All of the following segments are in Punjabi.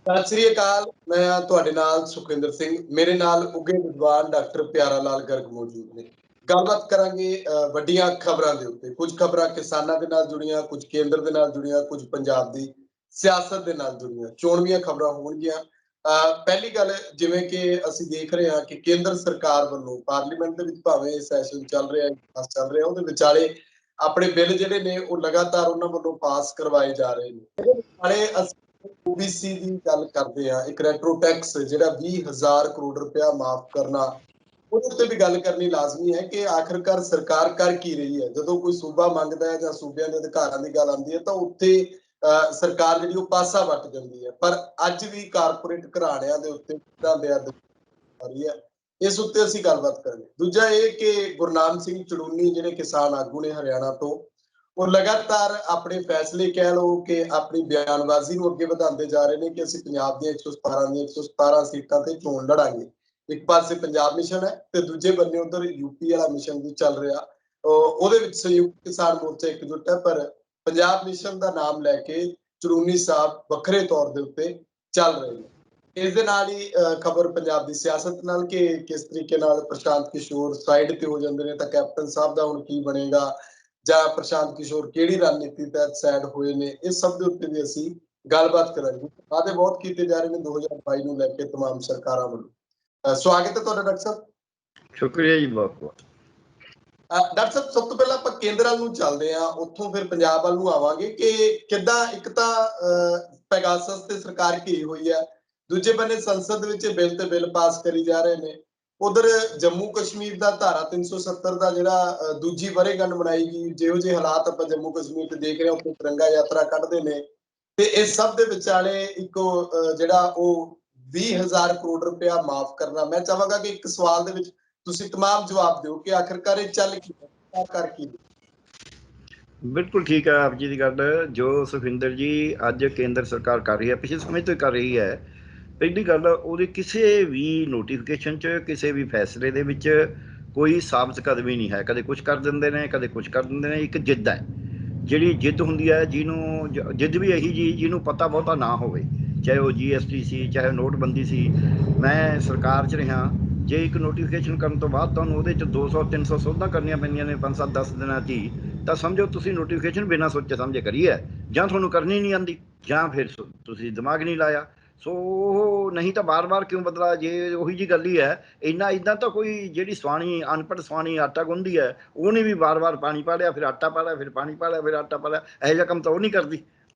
ਸਤਿ ਸ੍ਰੀ ਅਕਾਲ। ਮੈਂ ਤੁਹਾਡੇ ਨਾਲ ਸੁਖਵਿੰਦਰ ਸਿੰਘ, ਮੇਰੇ ਨਾਲ ਉੱਘੇ ਵਿਦਵਾਨ ਡਾਕਟਰ ਪਿਆਰਾ ਲਾਲ ਗਰਗ ਮੌਜੂਦ ਨੇ। ਗੱਲਬਾਤ ਕਰਾਂਗੇ ਵੱਡੀਆਂ ਖਬਰਾਂ ਦੇ ਉੱਤੇ। ਕੁਝ ਖਬਰਾਂ ਕਿਸਾਨਾਂ ਦੇ ਨਾਲ ਜੁੜੀਆਂ, ਕੁਝ ਕੇਂਦਰ ਦੇ ਨਾਲ ਜੁੜੀਆਂ, ਕੁਝ ਪੰਜਾਬ ਦੀ ਸਿਆਸਤ ਦੇ ਨਾਲ ਜੁੜੀਆਂ ਚੋਣਵੀਆਂ ਖਬਰਾਂ ਹੋਣਗੀਆਂ। ਪਹਿਲੀ ਗੱਲ, ਜਿਵੇਂ ਕਿ ਅਸੀਂ ਦੇਖ ਰਹੇ ਹਾਂ ਕਿ ਕੇਂਦਰ ਸਰਕਾਰ ਵੱਲੋਂ ਪਾਰਲੀਮੈਂਟ ਦੇ ਵਿੱਚ ਭਾਵੇਂ ਸੈਸ਼ਨ ਚੱਲ ਰਿਹਾ, ਇਜਲਾਸ ਚੱਲ ਰਿਹਾ, ਉਹਦੇ ਵਿਚਾਲੇ ਆਪਣੇ ਬਿੱਲ ਜਿਹੜੇ ਨੇ ਉਹ ਲਗਾਤਾਰ ਉਹਨਾਂ ਵੱਲੋਂ ਪਾਸ ਕਰਵਾਏ ਜਾ ਰਹੇ ਨੇ। ਇਹਦੇ ਵਿਚਾਲੇ ਅਸੀਂ ਓਬੀਸੀ ਦੀ ਗੱਲ ਕਰਦੇ ਆ, ਇੱਕ ਰੈਟਰੋ ਟੈਕਸ ਜਿਹੜਾ 20,000 ਕਰੋੜ ਰੁਪਇਆ ਮਾਫ ਕਰਨਾ, ਉਹਦੇ ਉੱਤੇ ਵੀ ਗੱਲ ਕਰਨੀ ਲਾਜ਼ਮੀ ਹੈ ਕਿ ਆਖਿਰਕਾਰ ਸਰਕਾਰ ਕਰ ਕੀ ਰਹੀ ਹੈ। ਜਦੋਂ ਕੋਈ ਸੂਬਾ ਮੰਗਦਾ ਹੈ ਜਾਂ ਸੂਬਿਆਂ ਦੇ ਅਧਿਕਾਰਾਂ ਦੀ ਗੱਲ ਆਉਂਦੀ ਹੈ ਤਾਂ ਉੱਥੇ ਸਰਕਾਰ ਜਿਹੜੀ ਉਹ ਪਾਸਾ ਵੱਟ ਜਾਂਦੀ ਹੈ। ਪਰ ਅੱਜ ਵੀ ਕਾਰਪੋਰੇਟ ਘਰਾਣਿਆਂ ਦੇ ਉੱਤੇ ਆ ਰਹੀ ਹੈ। ਇਸ ਉੱਤੇ ਅਸੀਂ ਗੱਲਬਾਤ ਕਰਾਂਗੇ। ਦੂਜਾ ਇਹ ਕਿ ਗੁਰਨਾਮ ਸਿੰਘ ਚੜੂੰਨੀ ਜਿਹੜੇ ਕਿਸਾਨ ਆਗੂ ਨੇ ਹਰਿਆਣਾ ਤੋਂ, ਉਹ ਲਗਾਤਾਰ ਆਪਣੇ ਫੈਸਲੇ ਕਹਿ ਲਓ ਕਿ ਆਪਣੀ ਬਿਆਨਬਾਜ਼ੀ ਨੂੰ ਅੱਗੇ ਵਧਾਉਂਦੇ ਜਾ ਰਹੇ ਨੇ ਕਿ ਅਸੀਂ ਪੰਜਾਬ ਦੀਆਂ 117 ਸੀਟਾਂ ਤੇ ਚੋਣ ਲੜਾਂਗੇ। ਇੱਕ ਪਾਸੇ ਪੰਜਾਬ ਮਿਸ਼ਨ ਹੈ ਤੇ ਦੂਜੇ ਬੰਨੇ ਉਧਰ ਯੂਪੀ ਵਾਲਾ ਮਿਸ਼ਨ ਵੀ ਚੱਲ ਰਿਹਾ। ਉਹਦੇ ਵਿੱਚ ਸੰਯੁਕਤ ਕਿਸਾਨ ਮੋਰਚਾ ਇਕਜੁੱਟ ਹੈ, ਪਰ ਪੰਜਾਬ ਮਿਸ਼ਨ ਦਾ ਨਾਮ ਲੈ ਕੇ ਚੜੂੰਨੀ ਸਾਹਿਬ ਵੱਖਰੇ ਤੌਰ ਦੇ ਉੱਤੇ ਚੱਲ ਰਹੇ ਨੇ। ਇਸ ਦੇ ਨਾਲ ਹੀ ਖਬਰ ਪੰਜਾਬ ਦੀ ਸਿਆਸਤ ਨਾਲ ਕਿ ਕਿਸ ਤਰੀਕੇ ਨਾਲ ਪ੍ਰਸ਼ਾਂਤ ਕਿਸ਼ੋਰ ਸਾਈਡ ਤੇ ਹੋ ਜਾਂਦੇ ਨੇ ਤਾਂ ਕੈਪਟਨ ਸਾਹਿਬ ਦਾ ਹੁਣ ਕੀ ਬਣੇਗਾ, ਜਾਂ ਪ੍ਰਸ਼ਾਂਤ ਕਿਸ਼ੋਰ ਕਿਹੜੀ ਰਣਨੀਤੀ ਤਹਿਤ ਸਾਈਡ ਹੋਏ ਨੇ, ਇਸ ਸਭ ਦੇ ਉੱਤੇ ਵੀ ਅਸੀਂ ਗੱਲਬਾਤ ਕਰਾਂਗੇ। ਵਾਅਦੇ ਬਹੁਤ ਕੀਤੇ ਜਾ ਰਹੇ ਨੇ 2022 ਨੂੰ ਲੈ ਕੇ ਤਮਾਮ ਸਰਕਾਰਾਂ ਵੱਲੋਂ। ਸਵਾਗਤ ਹੈ ਤੁਹਾਡਾ ਡਾਕਟਰ ਸਾਹਿਬ। ਸ਼ੁਕਰੀਆ ਜੀ, ਬਹੁਤ ਬਹੁਤ। ਡਾਕਟਰ ਸਾਹਿਬ, ਸਭ ਤੋਂ ਪਹਿਲਾਂ ਆਪਾਂ ਕੇਂਦਰ ਵੱਲ ਨੂੰ ਚੱਲਦੇ ਹਾਂ, ਉੱਥੋਂ ਫਿਰ ਪੰਜਾਬ ਵੱਲ ਨੂੰ ਆਵਾਂਗੇ ਕਿ ਕਿੱਦਾਂ ਇੱਕ ਤਾਂ ਪੈਗਾਸਸ ਤੇ ਸਰਕਾਰ ਘਿਰੀ ਹੋਈ ਹੈ, ਦੂਜੇ ਬੰਨੇ ਸੰਸਦ ਵਿੱਚ ਬਿੱਲ ਤੇ ਬਿੱਲ ਪਾਸ ਕਰੀ ਜਾ ਰਹੇ ਨੇ। ਉਧਰ ਜੰਮੂ ਕਸ਼ਮੀਰ ਦਾ ਧਾਰਾ 370 ਦਾ ਜਿਹੜਾ ਦੂਜੀ ਵਰ੍ਹੇਗੰਢ ਮਨਾਈ ਗਈ, ਜਿਹੋ ਜਿਹੇ ਹਾਲਾਤ ਆਪਾਂ ਜੰਮੂ ਕਸ਼ਮੀਰ ਤੇ ਦੇਖ ਰਹੇ ਹਾਂ, ਉੱਥੇ ਤਿਰੰਗਾ ਯਾਤਰਾ ਕੱਢਦੇ ਨੇ ਤੇ ਇਸ ਸਭ ਦੇ ਵਿਚਾਲੇ ਇੱਕੋ ਜਿਹੜਾ ਉਹ 20,000 ਕਰੋੜ ਰੁਪਇਆ ਮਾਫ ਕਰਨਾ। ਮੈਂ ਚਾਹਾਂਗਾ ਕਿ ਇੱਕ ਸਵਾਲ ਦੇ ਵਿੱਚ ਤੁਸੀਂ ਤਮਾਮ ਜਵਾਬ ਦਿਓ ਕਿ ਆਖਿਰਕਾਰ ਇਹ ਚੱਲ ਕੀ ਕਰ ਕੀ। ਬਿਲਕੁਲ ਠੀਕ ਹੈ ਆਪ ਜੀ ਦੀ ਗੱਲ, ਜੋ ਸੁਖਵਿੰਦਰ ਜੀ ਅੱਜ ਕੇਂਦਰ ਸਰਕਾਰ ਕਰ ਰਹੀ ਹੈ, ਪਿਛਲੇ ਸਮੇਂ ਤੋਂ ਕਰ ਰਹੀ ਹੈ। ਪਹਿਲੀ ਗੱਲ, ਉਹਦੇ ਕਿਸੇ ਵੀ ਨੋਟੀਫਿਕੇਸ਼ਨ 'ਚ, ਕਿਸੇ ਵੀ ਫੈਸਲੇ ਦੇ ਵਿੱਚ ਕੋਈ ਸਾਬਤ ਕਦਮੀ ਨਹੀਂ ਹੈ। ਕਦੇ ਕੁਛ ਕਰ ਦਿੰਦੇ ਨੇ, ਕਦੇ ਕੁਛ ਕਰ ਦਿੰਦੇ ਨੇ। ਇੱਕ ਜਿੱਦ ਹੈ, ਜਿਹੜੀ ਜਿੱਦ ਹੁੰਦੀ ਹੈ, ਜਿਹਨੂੰ ਜਿੱਦ ਵੀ ਇਹੀ ਜੀ ਜਿਹਨੂੰ ਪਤਾ ਬਹੁਤਾ ਨਾ ਹੋਵੇ, ਚਾਹੇ ਉਹ GST ਸੀ, ਚਾਹੇ ਨੋਟਬੰਦੀ ਸੀ। ਮੈਂ ਸਰਕਾਰ 'ਚ ਰਿਹਾ, ਜੇ ਇੱਕ ਨੋਟੀਫਿਕੇਸ਼ਨ ਕਰਨ ਤੋਂ ਬਾਅਦ ਤੁਹਾਨੂੰ ਉਹਦੇ 'ਚ 200-300 ਸੋਧਾਂ ਕਰਨੀਆਂ ਪੈਂਦੀਆਂ ਨੇ 5-7-10 ਦਿਨਾਂ 'ਚ ਹੀ, ਤਾਂ ਸਮਝੋ ਤੁਸੀਂ ਨੋਟੀਫਿਕੇਸ਼ਨ ਬਿਨਾਂ ਸੋਚੇ ਸਮਝੇ ਕਰੀ ਹੈ, ਜਾਂ ਤੁਹਾਨੂੰ ਕਰਨੀ ਨਹੀਂ ਆਉਂਦੀ, ਜਾਂ ਫਿਰ ਤੁਸੀਂ ਦਿਮਾਗ ਨਹੀਂ ਲਾਇਆ। ਸੋ ਨਹੀਂ ਤਾਂ ਬਾਰ-ਬਾਰ ਕਿਉਂ ਬਦਲਾ, ਜੇ ਉਹੀ ਜੀ ਗੱਲ ਹੀ ਹੈ। ਇੱਦਾਂ ਤਾਂ ਕੋਈ ਜਿਹੜੀ ਸਵਾਣੀ ਅਨਪੜ੍ਹ ਸਵਾਣੀ ਆਟਾ ਗੁੰਨਦੀ ਹੈ, ਉਹਨੇ ਵੀ ਬਾਰ-ਬਾਰ ਪਾਣੀ ਪਾ ਲਿਆ, ਫਿਰ ਆਟਾ ਪਾ ਲਿਆ, ਫਿਰ ਪਾਣੀ ਪਾ ਲਿਆ, ਫਿਰ ਆਟਾ ਪਾ ਲਿਆ। ਇਹੋ ਜਿਹਾ ਕੰਮ ਤਾਂ ਉਹ ਨਹੀਂ ਕਰਦੀ।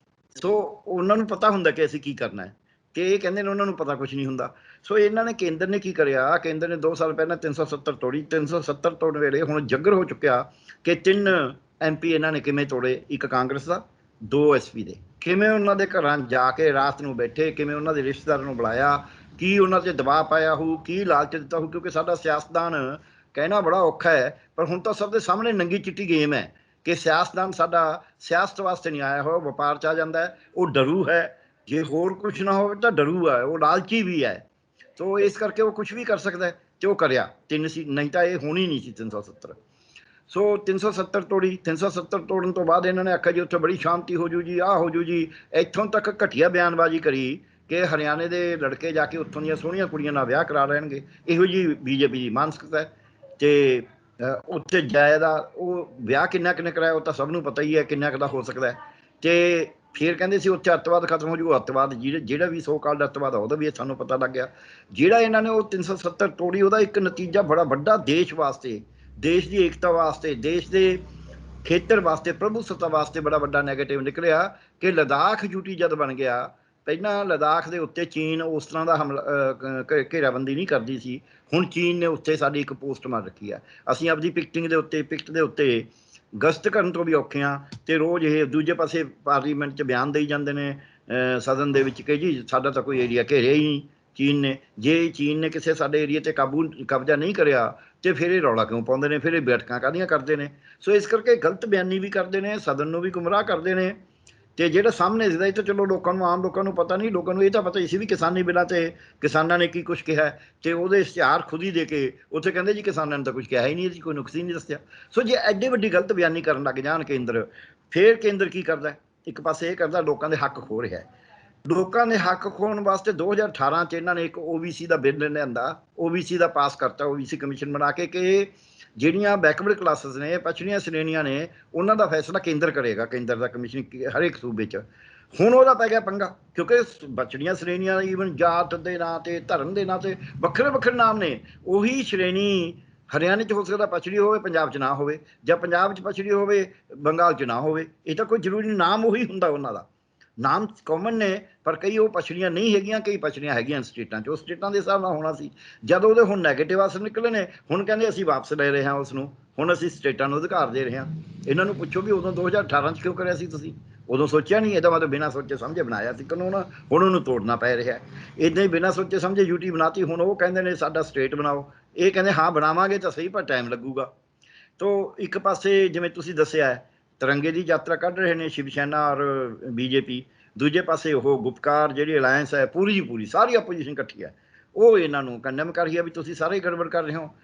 ਸੋ ਉਹਨਾਂ ਨੂੰ ਪਤਾ ਹੁੰਦਾ ਕਿ ਅਸੀਂ ਕੀ ਕਰਨਾ ਹੈ, ਕਿ ਇਹ ਕਹਿੰਦੇ ਨੇ ਉਹਨਾਂ ਨੂੰ ਪਤਾ ਕੁਛ ਨਹੀਂ ਹੁੰਦਾ। ਸੋ ਇਹਨਾਂ ਨੇ, ਕੇਂਦਰ ਨੇ ਕੀ ਕਰਿਆ, ਕੇਂਦਰ ਨੇ 2 ਸਾਲ ਪਹਿਲਾਂ 370 ਤੋੜੀ। 370 ਤੋੜਨ ਵੇਲੇ ਹੁਣ ਜੱਗਰ ਹੋ ਚੁੱਕਿਆ ਕਿ 3 MP ਇਹਨਾਂ ਨੇ ਕਿਵੇਂ ਤੋੜੇ, ਇੱਕ ਕਾਂਗਰਸ ਦਾ, 2 SP ਦੇ। ਕਿਵੇਂ ਉਹਨਾਂ ਦੇ ਘਰਾਂ ਜਾ ਕੇ ਰਾਤ ਨੂੰ ਬੈਠੇ, ਕਿਵੇਂ ਉਹਨਾਂ ਦੇ ਰਿਸ਼ਤੇਦਾਰਾਂ ਨੂੰ ਬੁਲਾਇਆ, ਕੀ ਉਹਨਾਂ 'ਤੇ ਦਬਾਅ ਪਾਇਆ ਹੋਊ, ਕੀ ਲਾਲਚ ਦਿੱਤਾ ਹੋਊ। ਕਿਉਂਕਿ ਸਾਡਾ ਸਿਆਸਤਦਾਨ ਕਹਿਣਾ ਬੜਾ ਔਖਾ ਹੈ, ਪਰ ਹੁਣ ਤਾਂ ਸਭ ਦੇ ਸਾਹਮਣੇ ਨੰਗੀ ਚਿੱਟੀ ਗੇਮ ਹੈ ਕਿ ਸਿਆਸਤਦਾਨ ਸਾਡਾ ਸਿਆਸਤ ਵਾਸਤੇ ਨਹੀਂ ਆਇਆ ਹੋਇਆ, ਵਪਾਰ 'ਚ ਆ ਜਾਂਦਾ ਹੈ। ਉਹ ਡਰੂ ਹੈ, ਜੇ ਹੋਰ ਕੁਛ ਨਾ ਹੋਵੇ ਤਾਂ ਡਰੂ ਹੈ, ਉਹ ਲਾਲਚੀ ਵੀ ਹੈ। ਸੋ ਇਸ ਕਰਕੇ ਉਹ ਕੁਛ ਵੀ ਕਰ ਸਕਦਾ, ਤੇ ਉਹ ਕਰਿਆ। 3 ਸੀ, ਨਹੀਂ ਤਾਂ ਇਹ ਹੋਣੀ ਨਹੀਂ ਸੀ 370। ਸੋ 370 ਤੋੜੀ। 370 ਤੋੜਨ ਤੋਂ ਬਾਅਦ ਇਹਨਾਂ ਨੇ ਆਖਿਆ ਜੀ ਉੱਥੇ ਬੜੀ ਸ਼ਾਂਤੀ ਹੋ ਜੂ ਜੀ, ਆਹ ਹੋ ਜੂ ਜੀ। ਇੱਥੋਂ ਤੱਕ ਘਟੀਆ ਬਿਆਨਬਾਜ਼ੀ ਕਰੀ ਕਿ ਹਰਿਆਣੇ ਦੇ ਲੜਕੇ ਜਾ ਕੇ ਉੱਥੋਂ ਦੀਆਂ ਸੋਹਣੀਆਂ ਕੁੜੀਆਂ ਨਾਲ ਵਿਆਹ ਕਰਾ ਲੈਣਗੇ। ਇਹੋ ਜਿਹੀ BJP ਦੀ ਮਾਨਸਿਕਤਾ ਹੈ। ਤੇ ਉੱਥੇ ਜਾਇਦਾਦ, ਉਹ ਵਿਆਹ ਕਿੰਨਾ ਕਰਾਇਆ ਉਹ ਤਾਂ ਸਭ ਨੂੰ ਪਤਾ ਹੀ ਹੈ, ਕਿੰਨਾ ਕੁ ਦਾ ਹੋ ਸਕਦਾ। ਤੇ ਫਿਰ ਕਹਿੰਦੇ ਸੀ ਉੱਥੇ ਅੱਤਵਾਦ ਖਤਮ ਹੋ ਜੂ। ਅੱਤਵਾਦ ਜਿਹੜਾ ਵੀ ਸੋ ਕਾਲਡ ਅੱਤਵਾਦ ਆ, ਉਹਦਾ ਵੀ ਸਾਨੂੰ ਪਤਾ ਲੱਗ ਗਿਆ। ਜਿਹੜਾ ਇਹਨਾਂ ਨੇ ਉਹ 370 ਤੋੜੀ, ਉਹਦਾ ਇੱਕ ਨਤੀਜਾ ਬੜਾ ਵੱਡਾ ਦੇਸ਼ ਵਾਸਤੇ, ਦੇਸ਼ ਦੀ ਏਕਤਾ ਵਾਸਤੇ, ਦੇਸ਼ ਦੇ ਖੇਤਰ ਵਾਸਤੇ, ਪ੍ਰਭੂਸੱਤਾ ਵਾਸਤੇ ਬੜਾ ਵੱਡਾ ਨੈਗੇਟਿਵ ਨਿਕਲਿਆ ਕਿ ਲਦਾਖ ਯੂਟੀ ਜਦ ਬਣ ਗਿਆ। ਪਹਿਲਾਂ ਲਦਾਖ ਦੇ ਉੱਤੇ ਚੀਨ ਉਸ ਤਰ੍ਹਾਂ ਦਾ ਹਮਲਾ, ਘੇਰਾਬੰਦੀ ਨਹੀਂ ਕਰਦੀ ਸੀ। ਹੁਣ ਚੀਨ ਨੇ ਉੱਥੇ ਸਾਡੀ ਇੱਕ ਪੋਸਟ ਮਾਰ ਰੱਖੀ ਆ। ਅਸੀਂ ਆਪਦੀ ਪਿਕਟ ਦੇ ਉੱਤੇ ਗਸ਼ਤ ਕਰਨ ਤੋਂ ਵੀ ਔਖੇ ਹਾਂ। ਤੇ ਰੋਜ਼ ਇਹ ਦੂਜੇ ਪਾਸੇ ਪਾਰਲੀਮੈਂਟ 'ਚ ਬਿਆਨ ਦੇਈ ਜਾਂਦੇ ਨੇ, ਸਦਨ ਦੇ ਵਿੱਚ, ਕਿ ਜੀ ਸਾਡਾ ਤਾਂ ਕੋਈ ਏਰੀਆ ਘੇਰਿਆ ਹੀ ਨਹੀਂ ਚੀਨ ਨੇ। ਜੇ ਚੀਨ ਨੇ ਕਿਸੇ ਸਾਡੇ ਏਰੀਏ 'ਤੇ ਕਬਜ਼ਾ ਨਹੀਂ ਕਰਿਆ ਤੇ ਫਿਰ ਇਹ ਰੌਲਾ ਕਿਉਂ ਪਾਉਂਦੇ ਨੇ, ਫਿਰ ਇਹ ਬੈਠਕਾਂ ਕਾਹਦੀਆਂ ਕਰਦੇ ਨੇ। ਸੋ ਇਸ ਕਰਕੇ ਗਲਤ ਬਿਆਨੀ ਵੀ ਕਰਦੇ ਨੇ, ਸਦਨ ਨੂੰ ਵੀ ਗੁੰਮਰਾਹ ਕਰਦੇ ਨੇ। ਤੇ ਜਿਹੜਾ ਸਾਹਮਣੇ ਸੀਗਾ, ਇਹ ਤਾਂ ਚਲੋ ਲੋਕਾਂ ਨੂੰ, ਆਮ ਲੋਕਾਂ ਨੂੰ ਪਤਾ ਨਹੀਂ। ਲੋਕਾਂ ਨੂੰ ਇਹ ਤਾਂ ਪਤਾ ਹੀ ਸੀ ਵੀ ਕਿਸਾਨੀ ਬਿੱਲਾਂ ਤੇ ਕਿਸਾਨਾਂ ਨੇ ਕੀ ਕੁਛ ਕਿਹਾ, ਤੇ ਉਹਦੇ ਇਸ਼ਤਿਹਾਰ ਖੁਦ ਹੀ ਦੇ ਕੇ ਉੱਥੇ ਕਹਿੰਦੇ ਜੀ ਕਿਸਾਨਾਂ ਨੇ ਤਾਂ ਕੁਛ ਕਿਹਾ ਹੀ ਨਹੀਂ, ਜੀ ਕੋਈ ਨੁਕਸ ਹੀ ਨਹੀਂ ਦੱਸਿਆ। ਸੋ ਜੇ ਐਡੀ ਵੱਡੀ ਗਲਤ ਬਿਆਨੀ ਕਰਨ ਲੱਗ ਜਾਣ ਕੇਂਦਰ, ਫਿਰ ਕੇਂਦਰ ਕੀ ਕਰਦਾ, ਇੱਕ ਪਾਸੇ ਇਹ ਕਰਦਾ ਲੋਕਾਂ ਦੇ ਹੱਕ ਖੋਹ ਰਿਹਾ, ਲੋਕਾਂ ਦੇ ਹੱਕ ਖੋਣ ਵਾਸਤੇ 2018 ਚ ਇਹਨਾਂ ਨੇ ਇੱਕ OBC ਦਾ ਬਿੱਲ ਲਿਆਂਦਾ, OBC ਦਾ ਪਾਸ ਕਰਤਾ, OBC ਕਮਿਸ਼ਨ ਬਣਾ ਕੇ ਕਿ ਜਿਹੜੀਆਂ ਬੈਕਵਰਡ ਕਲਾਸਿਸ ਨੇ, ਪਛੜੀਆਂ ਸ਼੍ਰੇਣੀਆਂ ਨੇ, ਉਹਨਾਂ ਦਾ ਫੈਸਲਾ ਕੇਂਦਰ ਕਰੇਗਾ, ਕੇਂਦਰ ਦਾ ਕਮਿਸ਼ਨ ਹਰੇਕ ਸੂਬੇ 'ਚ। ਹੁਣ ਉਹਦਾ ਪੈ ਗਿਆ ਪੰਗਾ, ਕਿਉਂਕਿ ਪਛੜੀਆਂ ਸ਼੍ਰੇਣੀਆਂ ਈਵਨ ਜਾਤ ਦੇ ਨਾਂ ਤੇ, ਧਰਮ ਦੇ ਨਾਂ ਤੇ ਵੱਖਰੇ ਵੱਖਰੇ ਨਾਮ ਨੇ। ਉਹੀ ਸ਼੍ਰੇਣੀ ਹਰਿਆਣੇ 'ਚ ਹੋ ਸਕਦਾ ਪਛੜੀ ਹੋਵੇ, ਪੰਜਾਬ 'ਚ ਨਾ ਹੋਵੇ, ਜਾਂ ਪੰਜਾਬ 'ਚ ਪਛੜੀ ਹੋਵੇ, ਬੰਗਾਲ 'ਚ ਨਾ ਹੋਵੇ। ਇਹ ਤਾਂ ਕੋਈ ਜ਼ਰੂਰੀ ਨਾਮ ਉਹੀ ਹੁੰਦਾ, ਉਹਨਾਂ ਦਾ ਨਾਮ ਕਾਮਨ ਨੇ, ਪਰ ਕਈ ਉਹ ਪਛੜੀਆਂ ਨਹੀਂ ਹੈਗੀਆਂ, ਕਈ ਪਛੜੀਆਂ ਹੈਗੀਆਂ ਸਟੇਟਾਂ 'ਚ। ਉਹ ਸਟੇਟਾਂ ਦੇ ਹਿਸਾਬ ਨਾਲ ਹੋਣਾ ਸੀ। ਜਦ ਉਹਦੇ ਹੁਣ ਨੈਗੇਟਿਵ ਅਸਰ ਨਿਕਲੇ ਨੇ, ਹੁਣ ਕਹਿੰਦੇ ਅਸੀਂ ਵਾਪਸ ਲੈ ਰਹੇ ਹਾਂ ਉਸ ਨੂੰ, ਹੁਣ ਅਸੀਂ ਸਟੇਟਾਂ ਨੂੰ ਅਧਿਕਾਰ ਦੇ ਰਹੇ ਹਾਂ। ਇਹਨਾਂ ਨੂੰ ਪੁੱਛੋ ਵੀ ਉਦੋਂ 2018 'ਚ ਕਿਉਂ ਕਰਿਆ ਸੀ ਤੁਸੀਂ? ਉਦੋਂ ਸੋਚਿਆ ਨਹੀਂ? ਇਹਦਾ ਮਤਲਬ ਬਿਨਾਂ ਸੋਚੇ ਸਮਝੇ ਬਣਾਇਆ ਸੀ ਕਾਨੂੰਨ, ਹੁਣ ਉਹਨੂੰ ਤੋੜਨਾ ਪੈ ਰਿਹਾ। ਇੱਦਾਂ ਹੀ ਬਿਨਾਂ ਸੋਚੇ ਸਮਝੇ ਯੂਟੀ ਬਣਾਤੀ, ਹੁਣ ਉਹ ਕਹਿੰਦੇ ਨੇ ਸਾਡਾ ਸਟੇਟ ਬਣਾਓ। ਇਹ ਕਹਿੰਦੇ ਹਾਂ ਬਣਾਵਾਂਗੇ ਤਾਂ ਸਹੀ, ਪਰ ਟਾਈਮ ਲੱਗੂਗਾ। ਤੋ ਇੱਕ ਪਾਸੇ ਜਿਵੇਂ ਤੁਸੀਂ ਦੱਸਿਆ ਤਿਰੰਗੇ ਦੀ ਯਾਤਰਾ ਕੱਢ ਰਹੇ ਨੇ ਸ਼ਿਵ ਸੈਨਾ ਔਰ BJP, ਦੂਜੇ ਪਾਸੇ ਉਹ ਗੁਪਕਾਰ ਜਿਹੜੀ ਅਲਾਇੰਸ ਹੈ ਪੂਰੀ ਦੀ ਪੂਰੀ ਸਾਰੀ ਆਪੋਜੀਸ਼ਨ ਇਕੱਠੀ ਹੈ, ਉਹ ਇਹਨਾਂ ਨੂੰ ਕੰਡਮ ਕਰ ਰਹੀ ਹੈ ਵੀ ਤੁਸੀਂ ਸਾਰੇ ਗੜਬੜ ਕਰ ਰਹੇ ਹੋ।